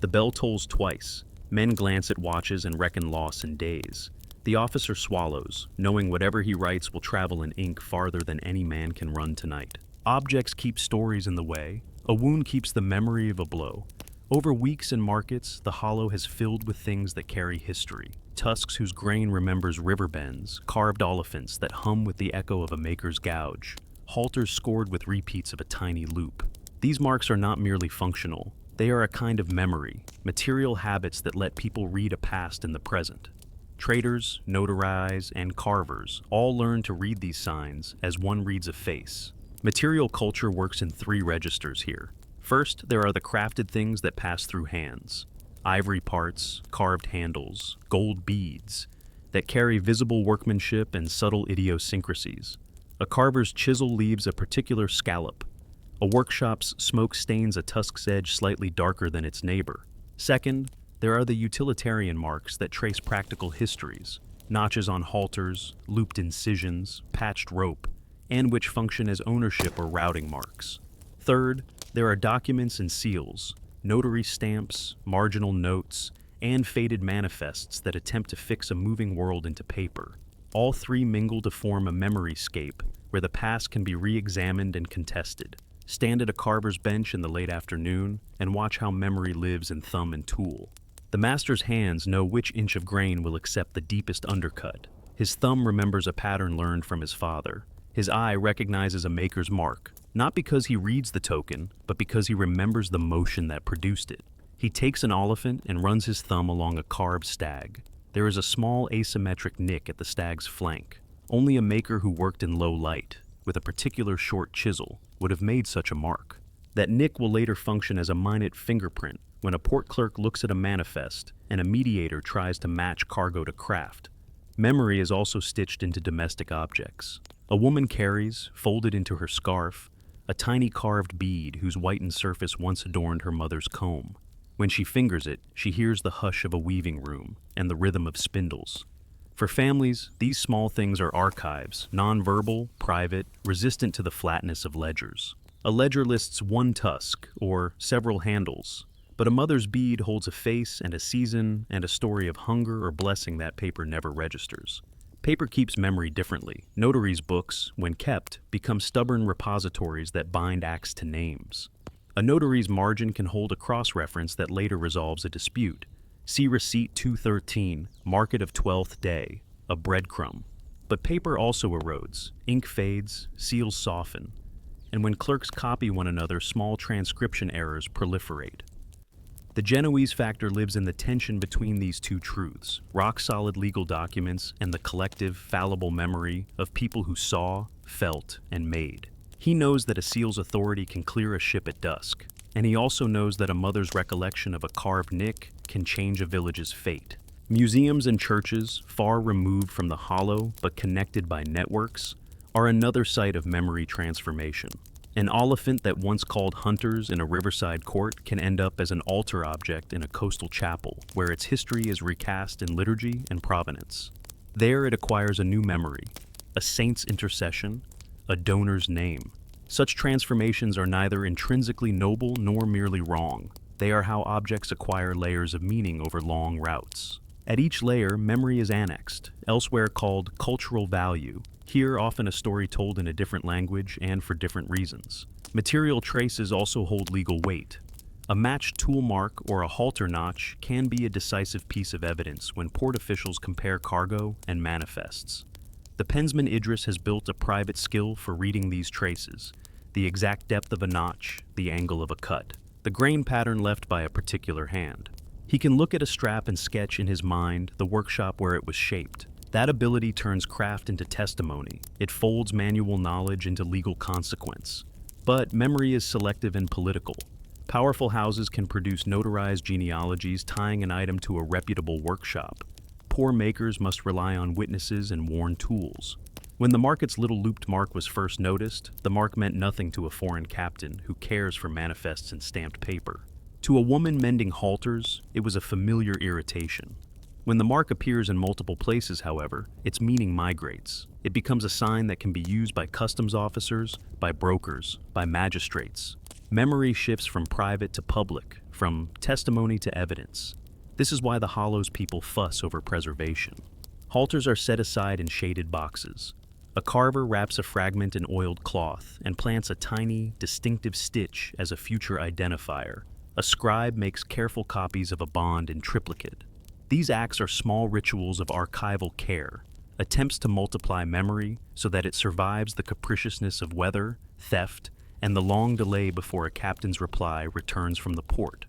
Speaker 1: The bell tolls twice. Men glance at watches and reckon loss in days. The officer swallows, knowing whatever he writes will travel in ink farther than any man can run tonight. Objects keep stories in the way. A wound keeps the memory of a blow. Over weeks and markets, the hollow has filled with things that carry history. Tusks whose grain remembers river bends, carved oliphants that hum with the echo of a maker's gouge, halters scored with repeats of a tiny loop. These marks are not merely functional. They are a kind of memory, material habits that let people read a past in the present. Traders, notarize, and carvers all learn to read these signs as one reads a face. Material culture works in 3 registers here. First, there are the crafted things that pass through hands. Ivory parts, carved handles, gold beads that carry visible workmanship and subtle idiosyncrasies. A carver's chisel leaves a particular scallop. A workshop's smoke stains a tusk's edge slightly darker than its neighbor. Second, there are the utilitarian marks that trace practical histories, notches on halters, looped incisions, patched rope, and which function as ownership or routing marks. Third, there are documents and seals, notary stamps, marginal notes, and faded manifests that attempt to fix a moving world into paper. All three mingle to form a memory scape where the past can be re-examined and contested. Stand at a carver's bench in the late afternoon and watch how memory lives in thumb and tool. The master's hands know which inch of grain will accept the deepest undercut. His thumb remembers a pattern learned from his father. His eye recognizes a maker's mark, not because he reads the token, but because he remembers the motion that produced it. He takes an oliphant and runs his thumb along a carved stag. There is a small asymmetric nick at the stag's flank. Only a maker who worked in low light, with a particular short chisel, would have made such a mark. That nick will later function as a minute fingerprint when a port clerk looks at a manifest and a mediator tries to match cargo to craft. Memory is also stitched into domestic objects. A woman carries, folded into her scarf, a tiny carved bead whose whitened surface once adorned her mother's comb. When she fingers it, she hears the hush of a weaving room and the rhythm of spindles. For families, these small things are archives, nonverbal, private, resistant to the flatness of ledgers. A ledger lists one tusk, or several handles, but a mother's bead holds a face and a season and a story of hunger or blessing that paper never registers. Paper keeps memory differently. Notaries' books, when kept, become stubborn repositories that bind acts to names. A notary's margin can hold a cross-reference that later resolves a dispute. See Receipt 213, Market of 12th Day, a breadcrumb. But paper also erodes, ink fades, seals soften, and when clerks copy one another, small transcription errors proliferate. The Genoese factor lives in the tension between these two truths, rock-solid legal documents and the collective, fallible memory of people who saw, felt, and made. He knows that a seal's authority can clear a ship at dusk, and he also knows that a mother's recollection of a carved nick can change a village's fate. Museums and churches, far removed from the hollow but connected by networks, are another site of memory transformation. An oliphant that once called hunters in a riverside court can end up as an altar object in a coastal chapel, where its history is recast in liturgy and provenance. There it acquires a new memory, a saint's intercession, a donor's name. Such transformations are neither intrinsically noble nor merely wrong. They are how objects acquire layers of meaning over long routes. At each layer, memory is annexed, elsewhere called cultural value. Here, often a story told in a different language and for different reasons. Material traces also hold legal weight. A matched tool mark or a halter notch can be a decisive piece of evidence when port officials compare cargo and manifests. The pensman Idris has built a private skill for reading these traces, the exact depth of a notch, the angle of a cut, the grain pattern left by a particular hand. He can look at a strap and sketch in his mind the workshop where it was shaped. That ability turns craft into testimony. It folds manual knowledge into legal consequence. But memory is selective and political. Powerful houses can produce notarized genealogies tying an item to a reputable workshop. Poor makers must rely on witnesses and worn tools. When the market's little looped mark was first noticed, the mark meant nothing to a foreign captain who cares for manifests and stamped paper. To a woman mending halters, it was a familiar irritation. When the mark appears in multiple places, however, its meaning migrates. It becomes a sign that can be used by customs officers, by brokers, by magistrates. Memory shifts from private to public, from testimony to evidence. This is why the Hollows people fuss over preservation. Halters are set aside in shaded boxes. A carver wraps a fragment in oiled cloth and plants a tiny, distinctive stitch as a future identifier. A scribe makes careful copies of a bond in triplicate. These acts are small rituals of archival care, attempts to multiply memory so that it survives the capriciousness of weather, theft, and the long delay before a captain's reply returns from the port.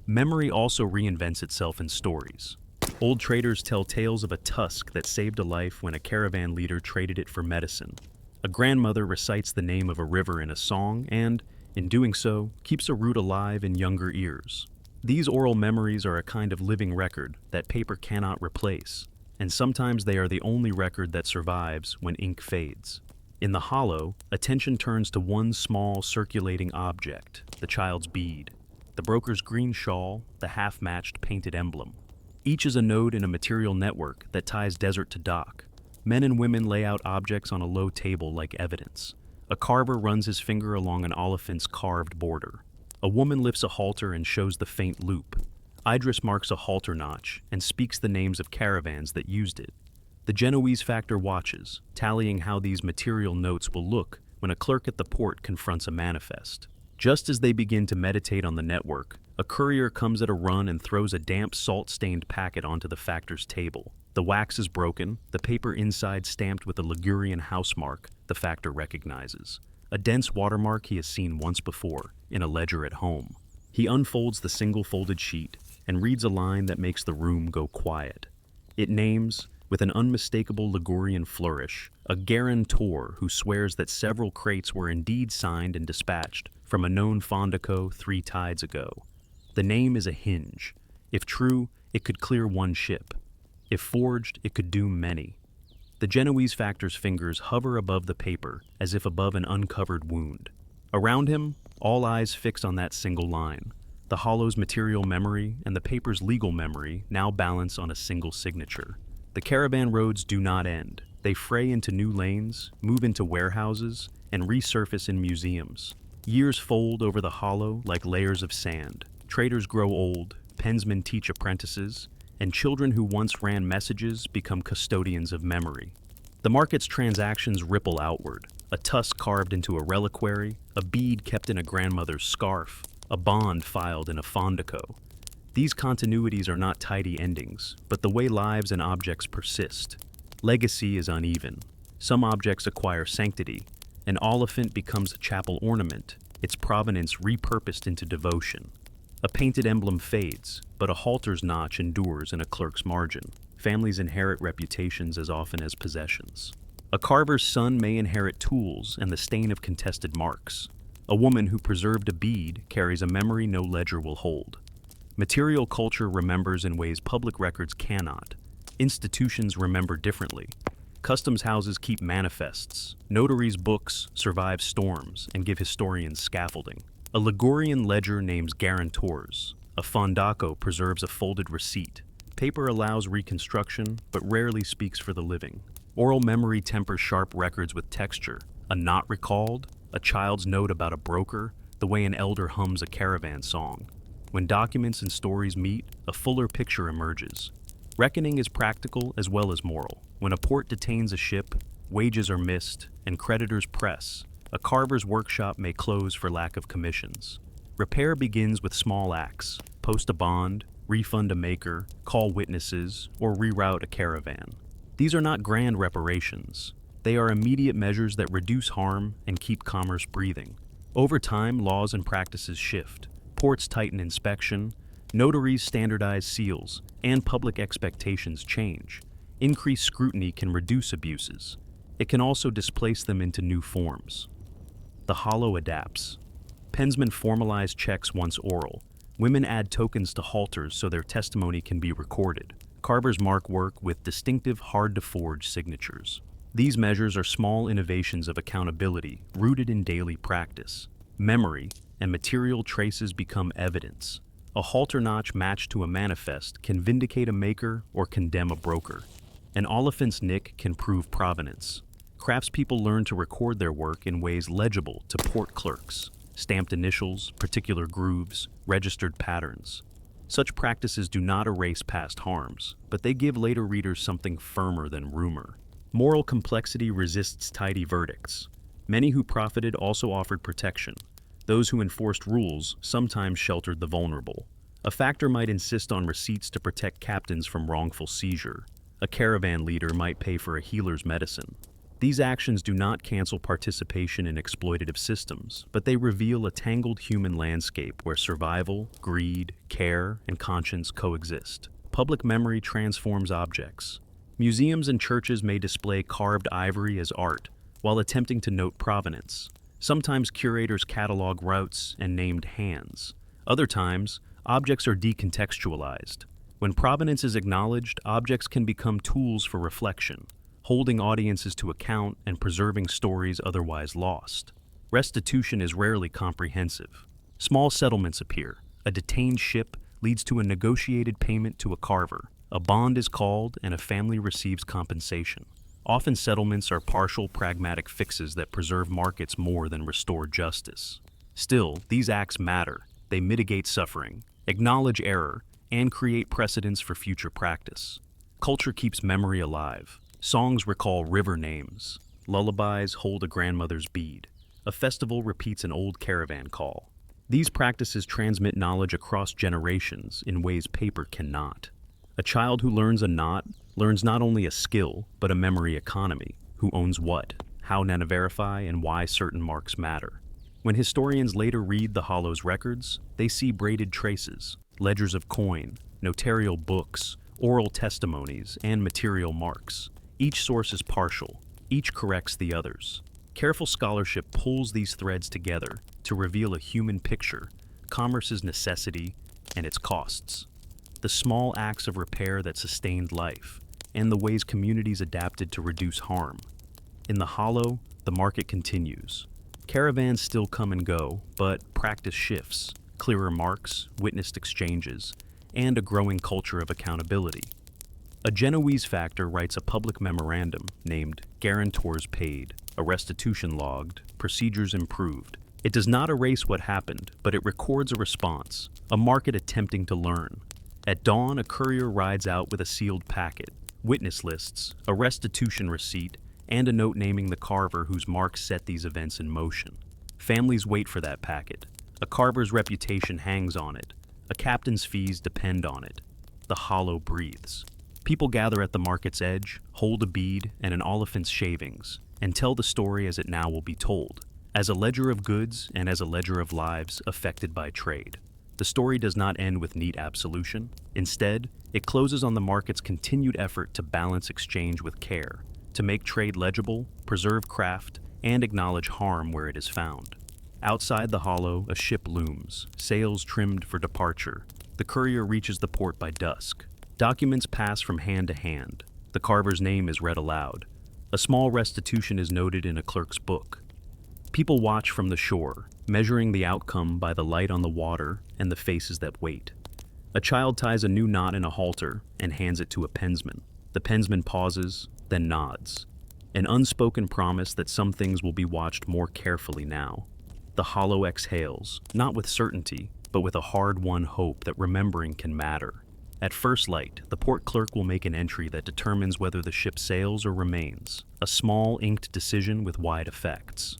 Speaker 1: Memory also reinvents itself in stories. Old traders tell tales of a tusk that saved a life when a caravan leader traded it for medicine. A grandmother recites the name of a river in a song and, in doing so, keeps a root alive in younger ears. These oral memories are a kind of living record that paper cannot replace, and sometimes they are the only record that survives when ink fades. In the hollow, attention turns to one small circulating object, the child's bead, the broker's green shawl, the half-matched painted emblem. Each is a node in a material network that ties desert to dock. Men and women lay out objects on a low table like evidence. A carver runs his finger along an oliphant's carved border. A woman lifts a halter and shows the faint loop. Idris marks a halter notch and speaks the names of caravans that used it. The Genoese factor watches, tallying how these material notes will look when a clerk at the port confronts a manifest. Just as they begin to meditate on the network, a courier comes at a run and throws a damp, salt-stained packet onto the factor's table. The wax is broken, the paper inside stamped with a Ligurian housemark the factor recognizes. A dense watermark he has seen once before, in a ledger at home. He unfolds the single-folded sheet and reads a line that makes the room go quiet. It names, with an unmistakable Ligurian flourish, a guarantor who swears that several crates were indeed signed and dispatched from a known fondico 3 tides ago. The name is a hinge. If true, it could clear one ship. If forged, it could doom many. The Genoese factor's fingers hover above the paper as if above an uncovered wound. Around him, all eyes fix on that single line. The hollow's material memory and the paper's legal memory now balance on a single signature. The caravan roads do not end. They fray into new lanes, move into warehouses, and resurface in museums. Years fold over the hollow like layers of sand. Traders grow old, pensmen teach apprentices, and children who once ran messages become custodians of memory. The market's transactions ripple outward. A tusk carved into a reliquary, a bead kept in a grandmother's scarf, a bond filed in a fondico. These continuities are not tidy endings, but the way lives and objects persist. Legacy is uneven. Some objects acquire sanctity. An oliphant becomes a chapel ornament, its provenance repurposed into devotion. A painted emblem fades, but a halter's notch endures in a clerk's margin. Families inherit reputations as often as possessions. A carver's son may inherit tools and the stain of contested marks. A woman who preserved a bead carries a memory no ledger will hold. Material culture remembers in ways public records cannot. Institutions remember differently. Customs houses keep manifests. Notaries' books survive storms and give historians scaffolding. A Ligurian ledger names guarantors. A fondaco preserves a folded receipt. Paper allows reconstruction, but rarely speaks for the living. Oral memory tempers sharp records with texture. A not recalled, a child's note about a broker, the way an elder hums a caravan song. When documents and stories meet, a fuller picture emerges. Reckoning is practical as well as moral. When a port detains a ship, wages are missed, and creditors press. A carver's workshop may close for lack of commissions. Repair begins with small acts: post a bond, refund a maker, call witnesses, or reroute a caravan. These are not grand reparations. They are immediate measures that reduce harm and keep commerce breathing. Over time, laws and practices shift. Ports tighten inspection, notaries standardize seals, and public expectations change. Increased scrutiny can reduce abuses. It can also displace them into new forms. The hollow adapts. Pensmen formalize checks once oral. Women add tokens to halters so their testimony can be recorded. Carvers mark work with distinctive, hard-to-forge signatures. These measures are small innovations of accountability rooted in daily practice. Memory and material traces become evidence. A halter notch matched to a manifest can vindicate a maker or condemn a broker. An oliphant's nick can prove provenance. Craftspeople learn to record their work in ways legible to port clerks: stamped initials, particular grooves, registered patterns. Such practices do not erase past harms, but they give later readers something firmer than rumor. Moral complexity resists tidy verdicts. Many who profited also offered protection. Those who enforced rules sometimes sheltered the vulnerable. A factor might insist on receipts to protect captains from wrongful seizure. A caravan leader might pay for a healer's medicine. These actions do not cancel participation in exploitative systems, but they reveal a tangled human landscape where survival, greed, care, and conscience coexist. Public memory transforms objects. Museums and churches may display carved ivory as art, while attempting to note provenance. Sometimes curators catalog routes and named hands. Other times, objects are decontextualized. When provenance is acknowledged, objects can become tools for reflection. holding audiences to account and preserving stories otherwise lost. Restitution is rarely comprehensive. Small settlements appear. A detained ship leads to a negotiated payment to a carver. A bond is called and a family receives compensation. Often settlements are partial, pragmatic fixes that preserve markets more than restore justice. Still, these acts matter. They mitigate suffering, acknowledge error, and create precedents for future practice. Culture keeps memory alive. Songs recall river names. Lullabies hold a grandmother's bead. A festival repeats an old caravan call. These practices transmit knowledge across generations in ways paper cannot. A child who learns a knot learns not only a skill, but a memory economy. Who owns what, how to verify, and why certain marks matter. When historians later read the Hollow's records, they see braided traces, ledgers of coin, notarial books, oral testimonies, and material marks. Each source is partial, each corrects the others. Careful scholarship pulls these threads together to reveal a human picture, commerce's necessity, and its costs. The small acts of repair that sustained life, and the ways communities adapted to reduce harm. In the Hollow, the market continues. Caravans still come and go, but practice shifts, clearer marks, witnessed exchanges, and a growing culture of accountability. A Genoese factor writes a public memorandum named Guarantors Paid, a restitution logged, procedures improved. It does not erase what happened, but it records a response, a market attempting to learn. At dawn, a courier rides out with a sealed packet, witness lists, a restitution receipt, and a note naming the carver whose marks set these events in motion. Families wait for that packet. A carver's reputation hangs on it. A captain's fees depend on it. The Hollow breathes. People gather at the market's edge, hold a bead and an oliphant's shavings, and tell the story as it now will be told, as a ledger of goods and as a ledger of lives affected by trade. The story does not end with neat absolution. Instead, it closes on the market's continued effort to balance exchange with care, to make trade legible, preserve craft, and acknowledge harm where it is found. Outside the Hollow, a ship looms, sails trimmed for departure. The courier reaches the port by dusk. Documents pass from hand to hand. The carver's name is read aloud. A small restitution is noted in a clerk's book. People watch from the shore, measuring the outcome by the light on the water and the faces that wait. A child ties a new knot in a halter and hands it to a pensman. The pensman pauses, then nods. An unspoken promise that some things will be watched more carefully now. The Hollow exhales, not with certainty, but with a hard-won hope that remembering can matter. At first light, the port clerk will make an entry that determines whether the ship sails or remains, a small inked decision with wide effects.